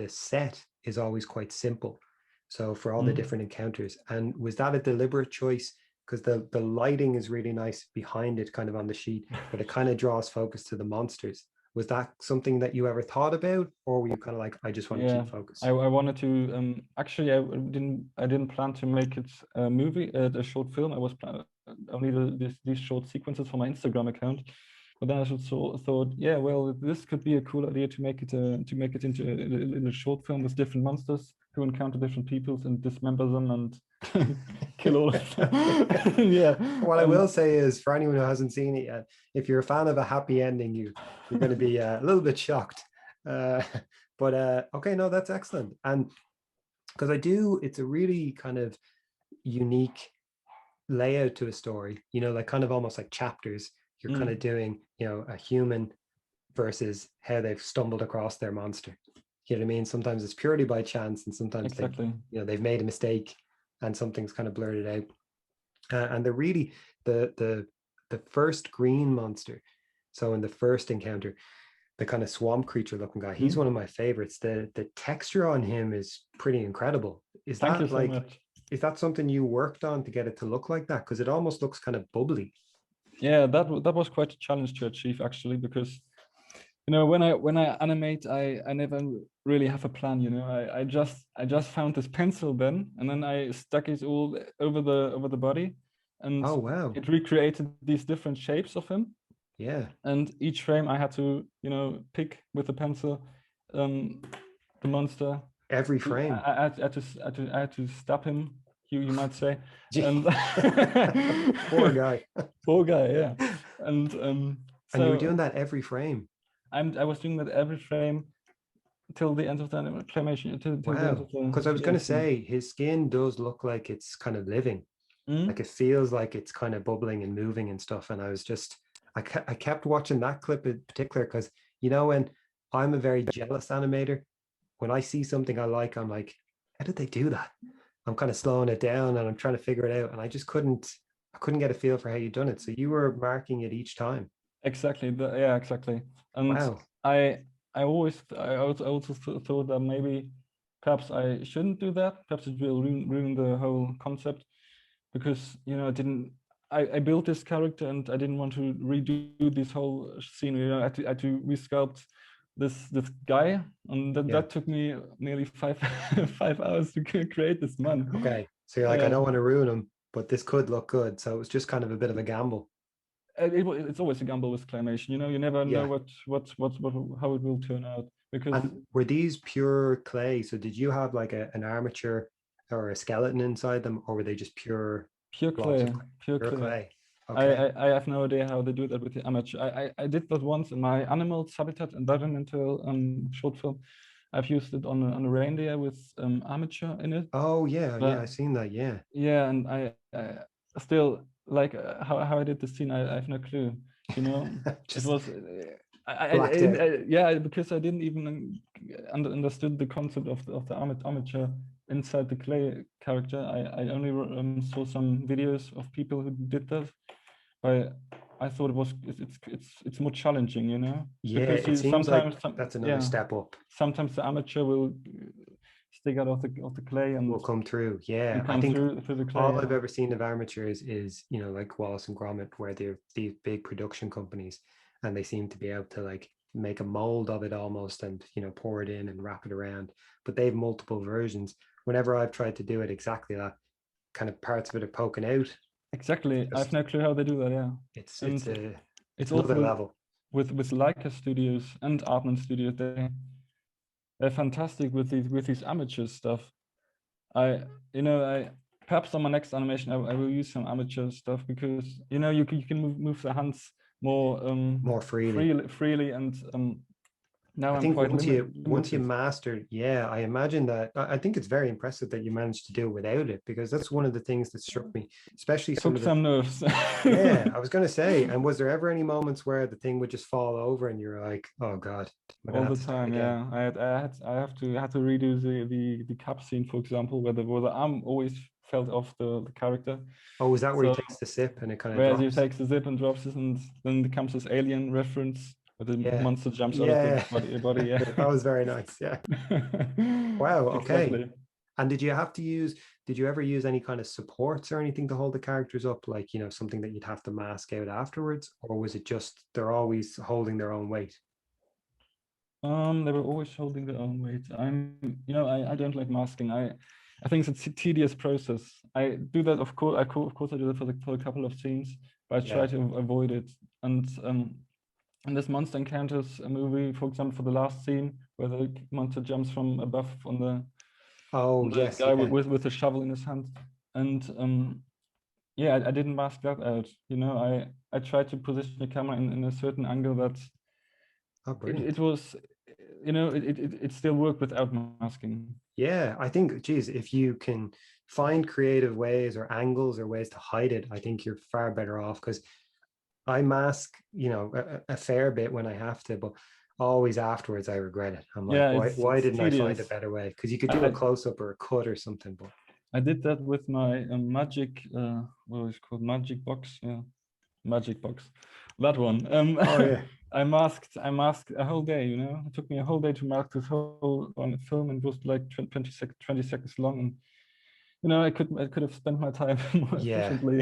S1: set is always quite simple. So for all the different encounters, and was that a deliberate choice? Because the lighting is really nice behind it, kind of on the sheet, but it kind of draws focus to the monsters. Was that something that you ever thought about, or were you kind of like, I just want to keep focus?
S2: I wanted to actually I didn't plan to make it a movie, a short film. I was only these short sequences for my Instagram account. But then I thought, yeah, well, this could be a cool idea to make it into a short film with different monsters who encounter different peoples and dismember them and kill all of them. Yeah.
S1: What I will say is, for anyone who hasn't seen it yet, if you're a fan of a happy ending, you're going to be a little bit shocked. But okay, no, that's excellent. And because it's a really kind of unique layout to a story, you know, like kind of almost like chapters. You're kind of doing, you know, a human versus how they've stumbled across their monster. You know what I mean? Sometimes it's purely by chance, and sometimes they,
S2: Exactly.
S1: you know, they've made a mistake and something's kind of blurted out. And they're really the first green monster. So in the first encounter, the kind of swamp creature looking guy, he's one of my favorites. The texture on him is pretty incredible. Is
S2: Thank you
S1: that
S2: so
S1: like
S2: much.
S1: is that something you worked on to get it to look like that? Because it almost looks kind of bubbly.
S2: Yeah, that was quite a challenge to achieve actually, because you know, when I animate, I never really have a plan. You know, I just found this pencil then, and then I stuck it all over the body, and
S1: Oh wow.
S2: it recreated these different shapes of him.
S1: Yeah.
S2: And each frame I had to, you know, pick with the pencil um, the monster.
S1: Every frame.
S2: I had to stab him, you might say,
S1: Gee.
S2: and
S1: Poor guy.
S2: poor guy, yeah. And
S1: And you were
S2: so
S1: doing that every frame.
S2: I was doing that every frame till the end of the Claymation, till the end
S1: Wow.
S2: of the
S1: Because I was going
S2: end
S1: to
S2: scene.
S1: say his skin does look like it's kind of living. Like
S2: Mm?
S1: it feels like it's kind of bubbling and moving and stuff. And I was just, I kept watching that clip in particular because, you know, when I'm a very jealous animator, when I see something I like, I'm like, how did they do that? I'm kind of slowing it down and I'm trying to figure it out. And I couldn't get a feel for how you done it. So you were marking it each time.
S2: Exactly. Yeah, exactly. And
S1: Wow.
S2: I I also thought that maybe perhaps I shouldn't do that. Perhaps it will ruin the whole concept, because you know I built this character and I didn't want to redo this whole scene. You know, I had to resculpt this guy, and
S1: Yeah.
S2: that took me nearly 5 hours to create this man.
S1: Okay. So you're like, I don't want to ruin them, but this could look good. So it was just kind of a bit of a gamble.
S2: It's always a gamble with claymation. You know, you never know
S1: Yeah.
S2: what how it will turn out, because
S1: And were these pure clay? So did you have like an armature or a skeleton inside them, or were they just pure
S2: pure
S1: blobs
S2: clay,
S1: of clay?
S2: pure
S1: Pure
S2: clay.
S1: clay. Okay.
S2: I have no idea how they do that with the amateur. I did that once in my animals habitat environmental short film. I've used it on a reindeer with amateur in it,
S1: Oh yeah, yeah, I
S2: but
S1: seen that. Yeah.
S2: yeah, and I still like how I did the scene. I have no clue. You know, it
S1: Just
S2: was
S1: blacked out.
S2: yeah, because I didn't even understood the concept of the amateur inside the clay character. I only saw some videos of people who did that, but I thought it was it's more challenging, you know,
S1: Yeah,
S2: because
S1: it
S2: you
S1: seems like
S2: sometimes
S1: that's another
S2: yeah,
S1: step up.
S2: sometimes the amateur will stick out of the clay
S1: Will
S2: and
S1: come through. Yeah. I
S2: come
S1: think
S2: through the clay.
S1: all I've
S2: Yeah,
S1: ever seen of armatures is, you know, like Wallace and Gromit, where they're these big production companies and they seem to be able to like make a mold of it almost and, you know, pour it in and wrap it around. But they have multiple versions. Whenever I've tried to do it exactly that, kind of parts of it are poking out.
S2: exactly. I have
S1: Just
S2: no clue how they do that. Yeah,
S1: it's
S2: and
S1: a
S2: it's
S1: it's
S2: also
S1: another level.
S2: with Leica Studios and Artman Studios. They're fantastic with these amateur stuff. I you know I perhaps on my next animation I will use some amateur stuff, because you know you can move the hands more
S1: More freely.
S2: freely, and now
S1: I
S2: I'm
S1: think
S2: quite
S1: once you
S2: limited.
S1: master, yeah, I imagine that I think it's very impressive that you managed to do it without it because that's one of the things that struck me, especially some
S2: Took
S1: of the
S2: some nerves.
S1: yeah, I was gonna say, and was there ever any moments where the thing would just fall over and you're like, oh God, am I gonna
S2: All
S1: have
S2: the
S1: to start
S2: time,
S1: again?
S2: yeah. I have to redo the cap scene, for example, where the arm always felt off the character.
S1: Oh, is that where he
S2: So
S1: takes the sip and it kind of
S2: whereas he
S1: drops?
S2: takes the zip and drops it, and then there comes this alien reference where the
S1: Yeah.
S2: monster jumps out of the
S1: Yeah.
S2: body. Yeah.
S1: That was very nice. Yeah. Wow, okay.
S2: Exactly.
S1: And did you ever use any kind of supports or anything to hold the characters up, like, you know, something that you'd have to mask out afterwards? Or was it just they're always holding their own weight?
S2: They were always holding their own weight. You know, I don't like masking. I think it's a tedious process. I do that, of course. Of course, I do that for a couple of scenes, but I try
S1: Yeah.
S2: to avoid it. And in this Monster Encounters movie, for example, for the last scene where the monster jumps from above
S1: Oh,
S2: on the
S1: yes,
S2: guy
S1: yeah.
S2: with a shovel in his hand, and yeah, I didn't mask that out. You know, I tried to position the camera in a certain angle that
S1: Oh,
S2: it
S1: brilliant.
S2: was, you know, it still worked without masking.
S1: Yeah, I think, geez, if you can find creative ways or angles or ways to hide it, I think you're far better off, because I mask, a fair bit when I have to, but always afterwards I regret it. I'm like,
S2: Yeah,
S1: why
S2: it's
S1: didn't I find a
S2: tedious.
S1: better way? Because you could do a close up or a cut or something, but
S2: I did that with my magic, what was it called? Magic box. Yeah, magic box. That one.
S1: oh yeah.
S2: I masked a whole day, you know. It took me a whole day to mask this whole on film, and it was like 20 seconds long. And you know, I could have spent my time more
S1: Yeah,
S2: efficiently.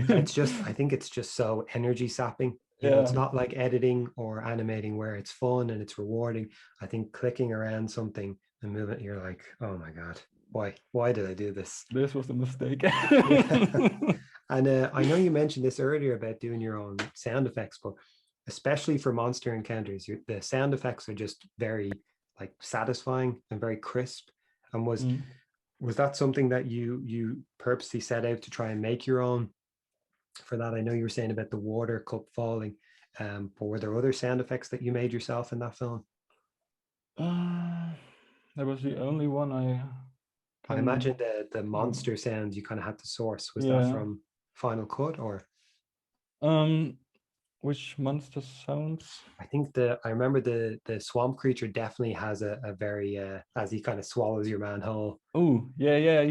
S1: I think it's just so energy sapping. It's
S2: Yeah,
S1: not like editing or animating where it's fun and it's rewarding. I think clicking around something and moving, you're like, oh my God, why did I do this?
S2: this was a mistake.
S1: Yeah. And I know you mentioned this earlier about doing your own sound effects, but especially for monster encounters, the sound effects are just very like satisfying and very crisp. And
S2: Mm.
S1: was that something that you purposely set out to try and make your own for that? I know you were saying about the water cup falling, but were there other sound effects that you made yourself in that film?
S2: That was the only one I
S1: I imagine
S2: can.
S1: the monster sound you kind of had to source. Was that
S2: Yeah.
S1: from Final Cut or?
S2: Um, which monster sounds?
S1: I think I remember the swamp creature definitely has a very as he kind of swallows your manhole.
S2: Oh, yeah, yeah.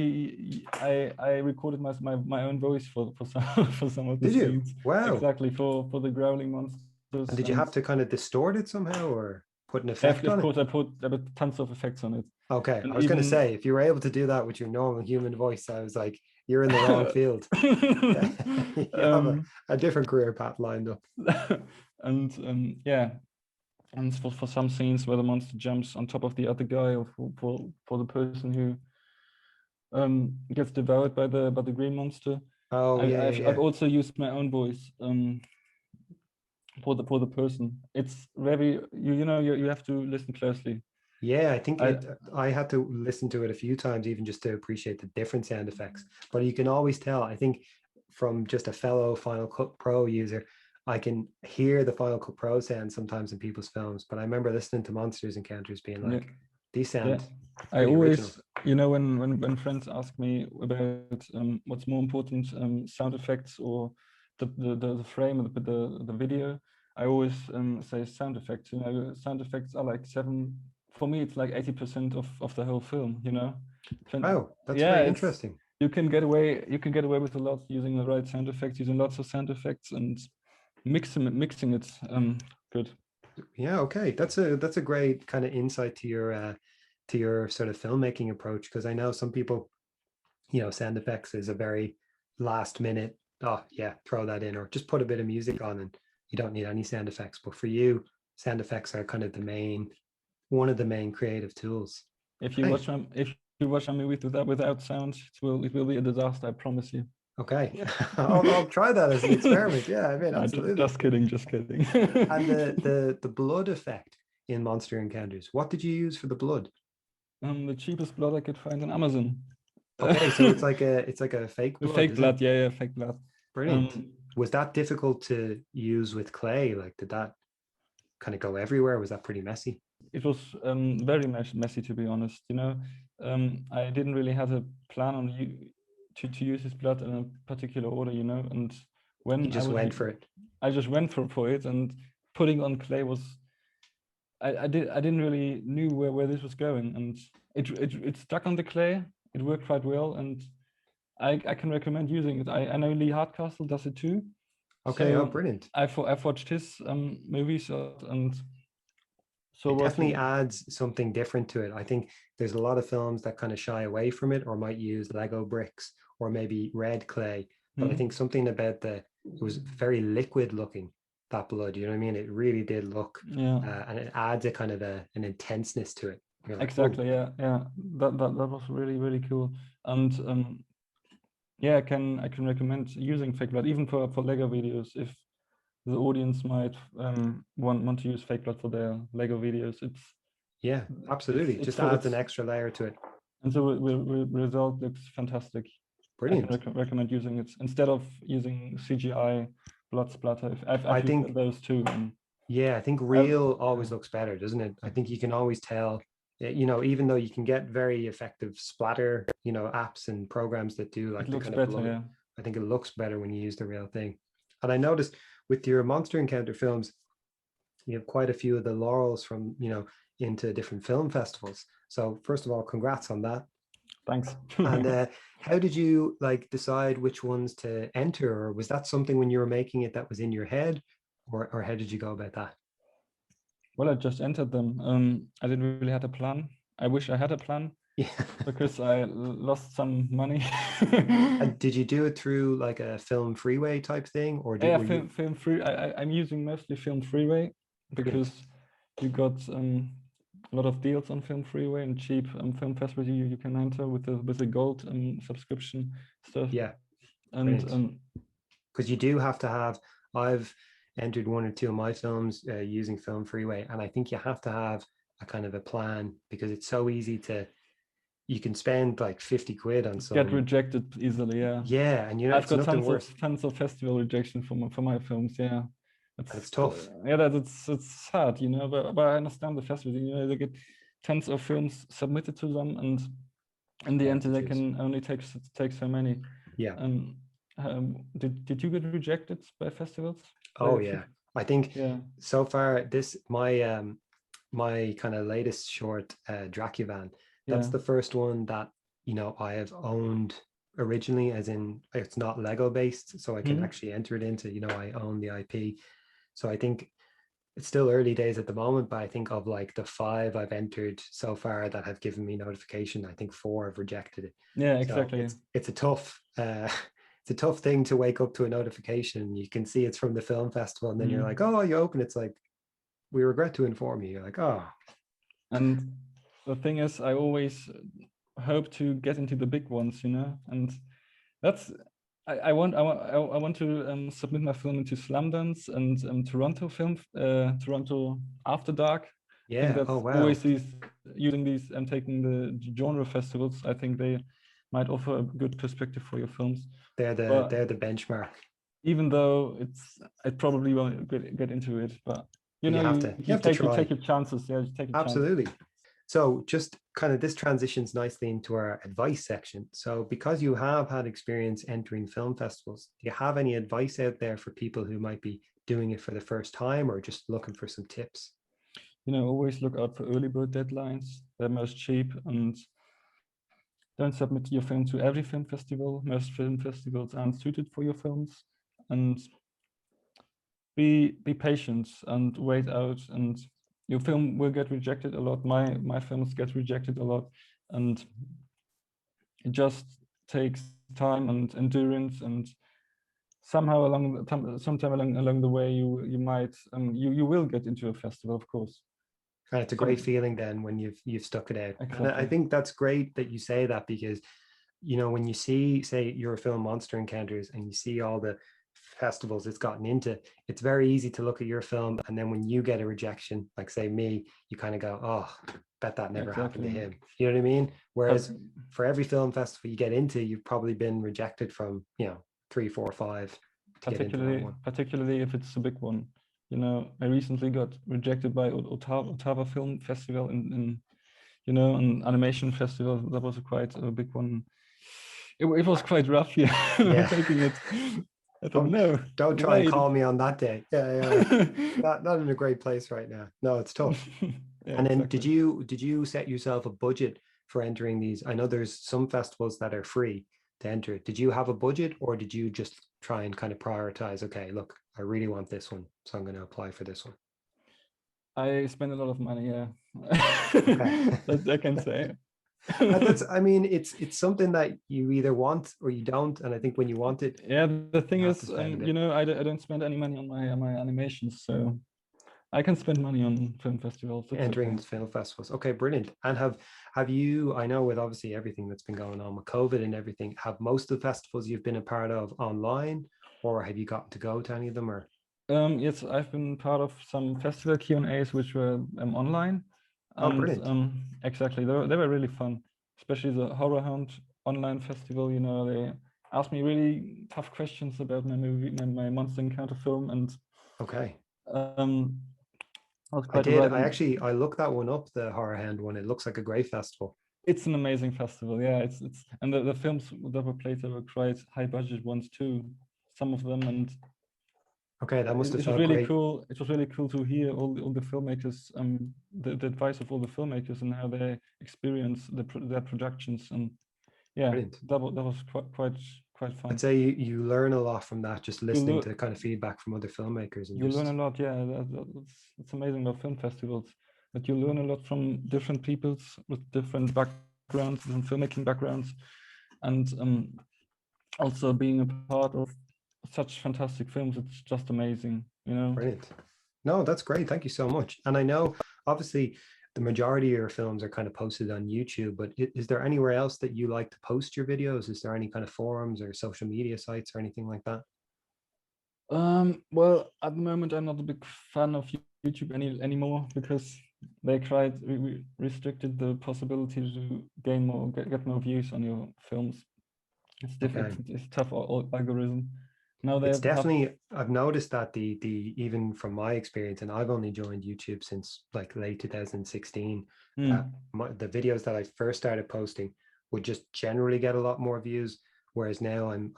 S2: I recorded my own voice for some for some of the
S1: Did you?
S2: scenes.
S1: Wow.
S2: Exactly for the growling
S1: And
S2: monsters.
S1: did you
S2: And
S1: have to kind of distort it somehow or put an effect
S2: of
S1: on it?
S2: course I put tons of effects on it.
S1: Okay, I
S2: And
S1: was going to
S2: even
S1: say if you were able to do that with your normal human voice, I was like, you're in the wrong field. You have
S2: um,
S1: a different career path lined up.
S2: and yeah, and for some scenes where the monster jumps on top of the other guy, or for the person who gets devoured by the green monster,
S1: Oh yeah, yeah,
S2: I've
S1: yeah.
S2: also used my own voice for the person. It's very you have to listen closely.
S1: Yeah, I think
S2: I
S1: I had to listen to it a few times even just to appreciate the different sound effects. But you can always tell, I think, from just a fellow Final Cut Pro user, I can hear the Final Cut Pro sound sometimes in people's films. But I remember listening to Monsters Encounters being
S2: yeah,
S1: like, these
S2: yeah.
S1: sound
S2: I
S1: pretty original.
S2: always, when friends ask me about what's more important, sound effects or the frame of the video, I always say sound effects. You know, sound effects are like seven. For me, it's like 80% of the whole film. You know,
S1: Wow, that's
S2: yeah,
S1: very
S2: it's
S1: interesting.
S2: you can get away with a lot using the right sound effects, using lots of sound effects and mixing it. Good.
S1: Yeah, okay. That's a great kind of insight to your sort of filmmaking approach, because I know some people, sound effects is a very last minute, oh yeah, throw that in or just put a bit of music on and you don't need any sound effects. But for you, sound effects are kind of one of the main creative tools. Okay.
S2: If you watch a movie without sound, it will be a disaster. I promise you.
S1: Okay. I'll try that as an experiment. Yeah, I mean, absolutely.
S2: Just kidding, just kidding.
S1: And the blood effect in Monster Encounters, what did you use for the blood?
S2: The cheapest blood I could find on Amazon.
S1: Okay, so it's like a fake
S2: The
S1: blood,
S2: fake
S1: is it?
S2: blood, yeah, fake blood.
S1: Brilliant.
S2: Um,
S1: Was that difficult to use with clay? Like, did that kind of go everywhere? Was that pretty messy?
S2: it was very messy, to be honest. You know, I didn't really have a plan on to use his blood in a particular order. You know, and
S1: You
S2: when
S1: just went for it.
S2: I just went for it, and putting on clay was I didn't really knew where this was going, and it stuck on the clay. It worked quite well, and I can recommend using it. I know Lee Hardcastle does it too.
S1: Okay, oh,
S2: So
S1: brilliant.
S2: I've watched his movies, and so
S1: It
S2: was
S1: definitely adds something different to it. I think there's a lot of films that kind of shy away from it or might use Lego bricks or maybe red clay. But I
S2: hmm,
S1: think something about it was very liquid looking, that blood. You know what I mean? It really did look,
S2: yeah,
S1: and it adds a kind of an intenseness to it. You're like, whoa,
S2: exactly, yeah, yeah. That was really cool, and yeah, I can recommend using fake blood even for Lego videos if the audience might want to use fake blood for their Lego videos.
S1: yeah, absolutely. Just adds an
S2: It's
S1: extra layer to it.
S2: and so result looks fantastic. I can
S1: Brilliant.
S2: recommend using it instead of using CGI blood splatter.
S1: I
S2: I've used
S1: think,
S2: those too. And
S1: yeah, I think
S2: I've,
S1: real
S2: yeah.
S1: always looks better, doesn't it? I think you can always tell you know, even though you can get very effective splatter, you know, apps and programs that do like
S2: It
S1: the
S2: looks
S1: kind of
S2: better,
S1: blood,
S2: yeah.
S1: I think it looks better when you use the real thing. And I noticed with your Monster Encounter films, you have quite a few of the laurels from, you know, into different film festivals. So first of all, congrats on that.
S2: Thanks.
S1: And how did you like decide which ones to enter, or was that something when you were making it that was in your head, or how did you go about that?
S2: Well, I just entered them. I didn't really have a plan. I wish I had a plan
S1: Yeah.
S2: because I lost some money.
S1: And did you do it through like a film freeway type thing, or
S2: Yeah,
S1: were you
S2: film free. I'm using mostly Film Freeway because
S1: brilliant?
S2: you got a lot of deals on Film Freeway and cheap film festivals you can enter with the gold subscription stuff.
S1: Yeah,
S2: And
S1: brilliant. Because you do have to have. I've entered one or two of my films using Film Freeway, and I think you have to have a kind of a plan because it's so easy to. You can spend like 50 quid on
S2: get
S1: some.
S2: rejected easily. Yeah,
S1: Yeah, and you know
S2: I've
S1: it's
S2: got
S1: nothing worse,
S2: tons of festival rejection for my films. Yeah,
S1: and it's
S2: it's
S1: tough.
S2: yeah, that it's sad, you know. But I understand the festival. You know, they get tons of films submitted to them, and in the
S1: They
S2: end,
S1: have to
S2: they
S1: choose.
S2: can only take so many.
S1: Yeah.
S2: Um, did you get rejected by festivals?
S1: Oh yeah. I think
S2: Yeah,
S1: so far this my kind of latest short, Dracuvan, that's
S2: yeah.
S1: the first one that, you know, I have owned originally, as in it's not Lego based, so I can
S2: Hmm?
S1: actually enter it into, you know, I own the IP. So I think it's still early days at the moment, but I think of like the five I've entered so far that have given me notification, I think four have rejected it.
S2: Yeah,
S1: So
S2: exactly.
S1: it's a tough it's a tough thing to wake up to a notification. You can see it's from the film festival, and then you're like,
S2: Mm.
S1: oh, you open it's like, we regret to inform you. You're like, oh,
S2: And the thing is, I always hope to get into the big ones, you know, and that's I want to submit my film into Slamdance and Toronto After Dark. I think
S1: yeah,
S2: that's
S1: oh wow,
S2: always these using these and taking the genre festivals. I think they might offer a good perspective for your films. But
S1: they're the benchmark.
S2: even though I probably won't get into it, but you
S1: But
S2: know,
S1: you have to
S2: you take
S1: try.
S2: your chances. Yeah, you take a chance.
S1: Absolutely. So just kind of this transitions nicely into our advice section. So because you have had experience entering film festivals, do you have any advice out there for people who might be doing it for the first time or just looking for some tips?
S2: You know, always look out for early bird deadlines. They're most cheap, and don't submit your film to every film festival. Most film festivals aren't suited for your films, and be patient and wait out. And your film will get rejected a lot. My films get rejected a lot, and it just takes time and endurance. And somehow sometime along the way, you might you will get into a festival, of course.
S1: And it's a great
S2: Some
S1: feeling then when you've stuck it out. And I
S2: exactly.
S1: think that's great that you say that because, you know, when you see, say, your film Monster Encounters and you see all the festivals it's gotten into, it's very easy to look at your film. And then when you get a rejection, like say me, you kind of go, oh, bet that never happened to
S2: Exactly.
S1: him. You know what I mean?
S2: Pa-
S1: Whereas for every film festival you get into, you've probably been rejected from, you know, three, four, five to get into that one.
S2: particularly if it's a big one. You know, I recently got rejected by Ottawa Film Festival in you know, an animation festival. That was quite a big one. It was quite rough, yeah,
S1: Yeah.
S2: taking it. I thought,
S1: don't
S2: no,
S1: don't try and
S2: wait.
S1: call me on that day. Yeah, yeah. Not in a great place right now. No, it's tough.
S2: Yeah,
S1: And then
S2: exactly.
S1: did you set yourself a budget for entering these? I know there's some festivals that are free to enter. Did you have a budget or did you just try and kind of prioritize, okay, look, I really want this one, so I'm going to apply for this one.
S2: I spent a lot of money, yeah.
S1: Okay.
S2: That I can say.
S1: And that's, I mean, it's something that you either want or you don't. And I think when you want it,
S2: Yeah, the
S1: you
S2: thing
S1: have to
S2: is,
S1: spend a
S2: you
S1: bit.
S2: know, I don't spend any money on my animations, so I can spend money on film festivals. It's
S1: Entering
S2: okay.
S1: into film festivals. Okay, brilliant. And have you, I know with obviously everything that's been going on with COVID and everything, have most of the festivals you've been a part of online, or have you gotten to go to any of them, or
S2: Yes, I've been part of some festival Q&As which were online,
S1: oh
S2: and
S1: brilliant.
S2: exactly, they were really fun, especially the Horror Hound online festival. You know, they asked me really tough questions about my movie, my Monster Encounter film, and
S1: Okay.
S2: um, I was
S1: I
S2: quite
S1: did.
S2: right.
S1: I looked that one up, the Horror Hound one. It looks like a great festival.
S2: It's an amazing festival. Yeah, it's and the films that were played there were quite high budget ones too, some of them, and
S1: Okay, that must have
S2: it was
S1: felt
S2: really
S1: great.
S2: cool. It was really cool to hear all the filmmakers, the advice of all the filmmakers and how they experience their productions, and yeah,
S1: Brilliant.
S2: that was quite
S1: I'd
S2: fun.
S1: say you learn a lot from that, just
S2: You
S1: listening
S2: learn
S1: to kind of feedback from other filmmakers and
S2: you learn a
S1: just
S2: lot. Yeah, it's amazing about film festivals that you learn a lot from different peoples with different backgrounds, different filmmaking backgrounds, and also being a part of such fantastic films. It's just amazing, you know.
S1: brilliant. No, that's great. Thank you so much. And I know obviously the majority of your films are kind of posted on YouTube, but is there anywhere else that you like to post your videos? Is there any kind of forums or social media sites or anything like that?
S2: Well, at the moment, I'm not a big fan of YouTube anymore because they we restricted the possibility to gain more, get more views on your films. It's difficult.
S1: Okay.
S2: It's tough algorithm. Now they
S1: It's
S2: have
S1: definitely, I've noticed that the even from my experience, and I've only joined YouTube since like late 2016, that the videos that I first started posting would just generally get a lot more views, whereas now I'm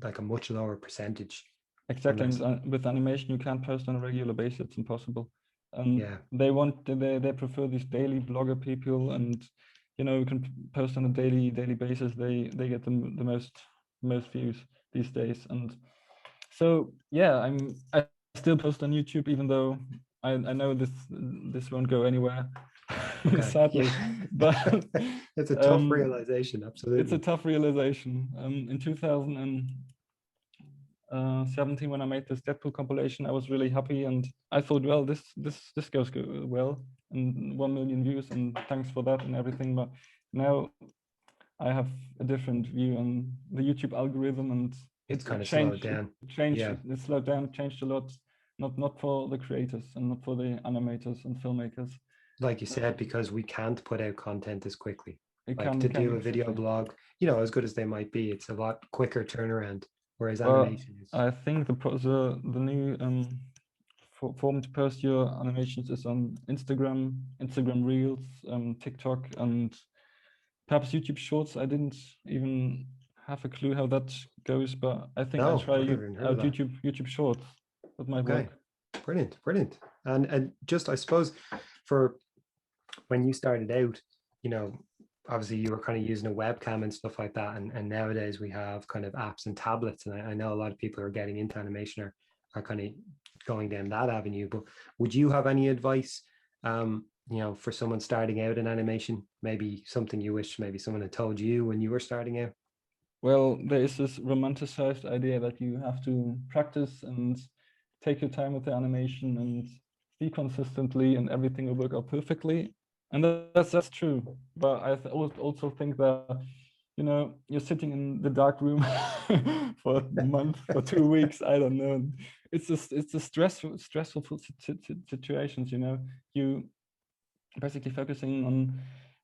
S1: like a much lower percentage.
S2: exactly.
S1: Unless,
S2: And with animation, you can't post on a regular basis. It's impossible.
S1: yeah,
S2: They prefer these daily blogger people, and you can post on a daily basis. They get the most views these days, and so yeah, I still post on YouTube even though I know this won't go anywhere,
S1: okay,
S2: sadly.
S1: yeah.
S2: But
S1: It's a tough
S2: um,
S1: realization,
S2: it's a
S1: absolutely.
S2: tough realization. In 2017, when I made this Deadpool compilation, I was really happy, and I thought, well, this goes well, and 1 million views, and thanks for that and everything. But now I have a different view on the YouTube algorithm, and
S1: It's
S2: it
S1: kind of slowed
S2: changed.
S1: down. Yeah,
S2: It slowed down. It changed a lot. Not for the creators and not for the animators and filmmakers.
S1: like you said, because we can't put out content as quickly. Like
S2: We
S1: to
S2: can
S1: do a video
S2: exactly.
S1: blog, as good as they might be, it's a lot quicker turnaround. Whereas
S2: But
S1: animation is
S2: I think the new form to post your animations is on Instagram Reels, TikTok, and perhaps YouTube Shorts. I didn't even have a clue how that goes, but I think I'll
S1: no,
S2: try
S1: I've never even heard of
S2: out
S1: that.
S2: YouTube Shorts. That might
S1: Okay,
S2: work.
S1: brilliant, brilliant. And just I suppose for when you started out, you know, obviously you were kind of using a webcam and stuff like that. And nowadays we have kind of apps and tablets. And I know a lot of people are getting into animation are kind of going down that avenue. But would you have any advice, for someone starting out in animation? Maybe something you wish maybe someone had told you when you were starting out?
S2: Well, there is this romanticized idea that you have to practice and take your time with the animation and be consistently, and everything will work out perfectly. And that's true. But I also think that you're sitting in the dark room for a month, for 2 weeks. I don't know. It's a stressful situations. You basically focusing on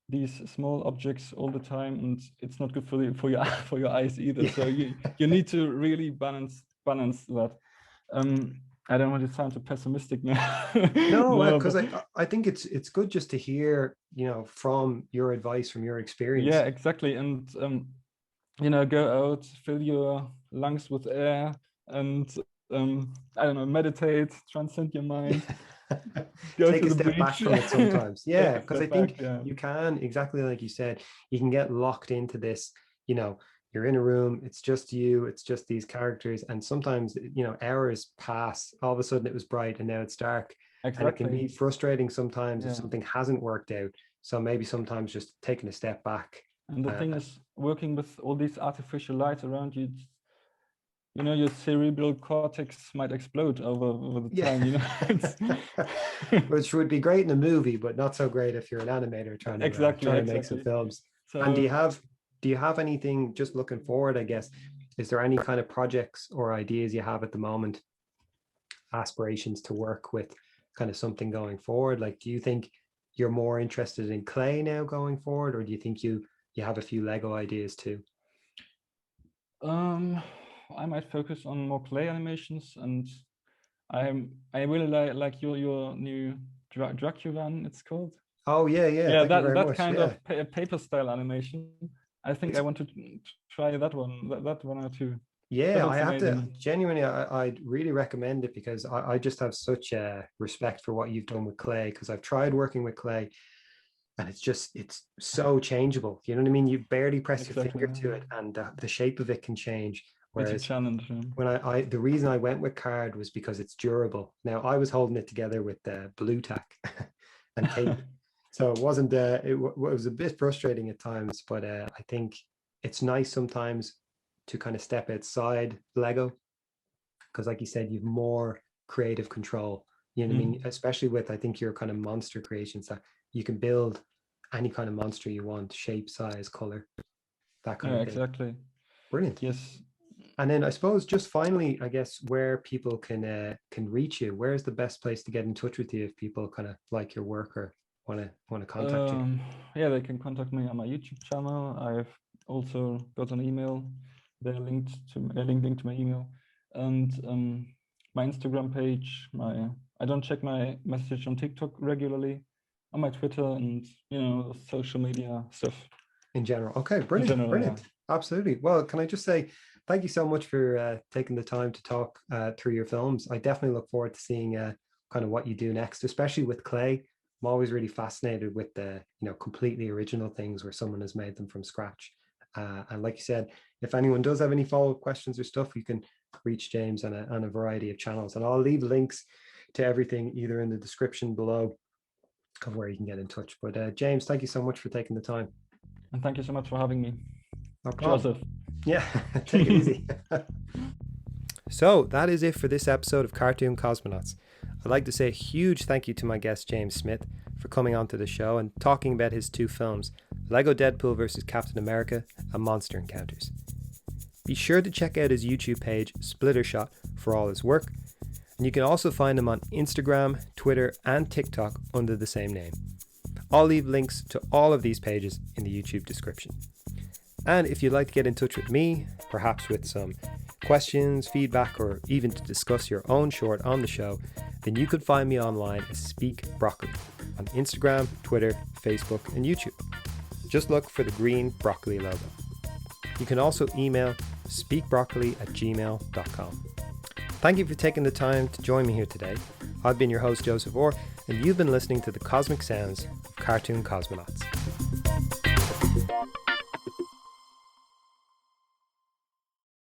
S2: these small objects all the time, and it's not good for your for your eyes either.
S1: Yeah.
S2: So you need to really balance that. Um, I don't want to sound too pessimistic now.
S1: No,
S2: No,
S1: because
S2: but
S1: I think it's good just to hear, from your advice, from your
S2: yeah,
S1: experience.
S2: exactly. And go out, fill your lungs with air, and I don't know, meditate, transcend your mind, go
S1: Take
S2: to
S1: a
S2: the
S1: step back
S2: beach.
S1: from it sometimes.
S2: Take
S1: Yeah,
S2: a
S1: because I
S2: step back.
S1: think
S2: Yeah,
S1: you can, exactly like you said, you can get locked into this, you know, you're in a room, it's just you, it's just these characters. And sometimes, hours pass. All of a sudden it was bright and now it's dark. And it can
S2: exactly.
S1: be frustrating sometimes if
S2: Yeah.
S1: something hasn't worked out. So maybe sometimes just taking a step back.
S2: And the
S1: Uh,
S2: thing is, working with all these artificial lights around you, your cerebral cortex might explode over the
S1: yeah.
S2: time. It's
S1: Which would be great in a movie, but not so great if you're an animator
S2: exactly,
S1: trying to make some
S2: exactly.
S1: films. And
S2: So,
S1: do you have anything just looking forward, I guess? Is there any kind of projects or ideas you have at the moment, aspirations to work with kind of something going forward? Like, do you think you're more interested in clay now going forward, or do you think you have a few Lego ideas too?
S2: I might focus on more clay animations, and I really like your new Draculan, it's called.
S1: Oh yeah,
S2: Yeah,
S1: thank you very
S2: that
S1: much.
S2: kind
S1: Yeah.
S2: of paper style animation. I think I want to try that one, that one or two.
S1: Yeah, I
S2: looks
S1: have to
S2: amazing.
S1: genuinely, I'd really recommend it because I just have such a respect for what you've done with clay, because I've tried working with clay and it's so changeable. You know what I mean? You barely press your
S2: Exactly.
S1: finger to it and the shape of it can change.
S2: It's a
S1: Whereas
S2: challenge.
S1: when the reason I went with card was because it's durable. Now I was holding it together with blue tack and tape, so it wasn't. It was a bit frustrating at times, but I think it's nice sometimes to kind of step outside Lego, because, like you said, you've more creative control. You know what I mean? Especially with, I think, your kind of monster creations, that you can build any kind of monster you want, shape, size, color, that kind of thing.
S2: Exactly.
S1: Brilliant.
S2: Yes.
S1: And then I suppose just finally, I guess, where people can reach you. Where's the best place to get in touch with you if people kind of like your work or want to contact you?
S2: Yeah, they can contact me on my YouTube channel. I've also got an email. They're linked to my email, and my Instagram page. I don't check my message on TikTok regularly, on my Twitter, and social media stuff.
S1: In general. Okay, brilliant. Brilliant. Yeah. Absolutely. Well, can I just say thank you so much for taking the time to talk through your films. I definitely look forward to seeing kind of what you do next, especially with clay. I'm always really fascinated with the completely original things where someone has made them from scratch. And like you said, if anyone does have any follow-up questions or stuff, you can reach James on a variety of channels. And I'll leave links to everything either in the description below of where you can get in touch. But James, thank you so much for taking the time.
S2: And thank you so much for having me.
S1: No problem.
S2: Joseph.
S1: Yeah, take it easy. So that is it for this episode of Cartoon Cosmonauts. I'd like to say a huge thank you to my guest James Smith for coming onto the show and talking about his two films, Lego Deadpool vs. Captain America and Monster Encounters. Be sure to check out his YouTube page, Splittershot, for all his work, and you can also find him on Instagram, Twitter, and TikTok under the same name. I'll leave links to all of these pages in the YouTube description. And if you'd like to get in touch with me, perhaps with some questions, feedback, or even to discuss your own short on the show, then you could find me online as Speak Broccoli on Instagram, Twitter, Facebook, and YouTube. Just look for the green broccoli logo. You can also email speakbroccoli@gmail.com. Thank you for taking the time to join me here today. I've been your host, Joseph Orr, and you've been listening to the cosmic sounds of Cartoon Cosmonauts.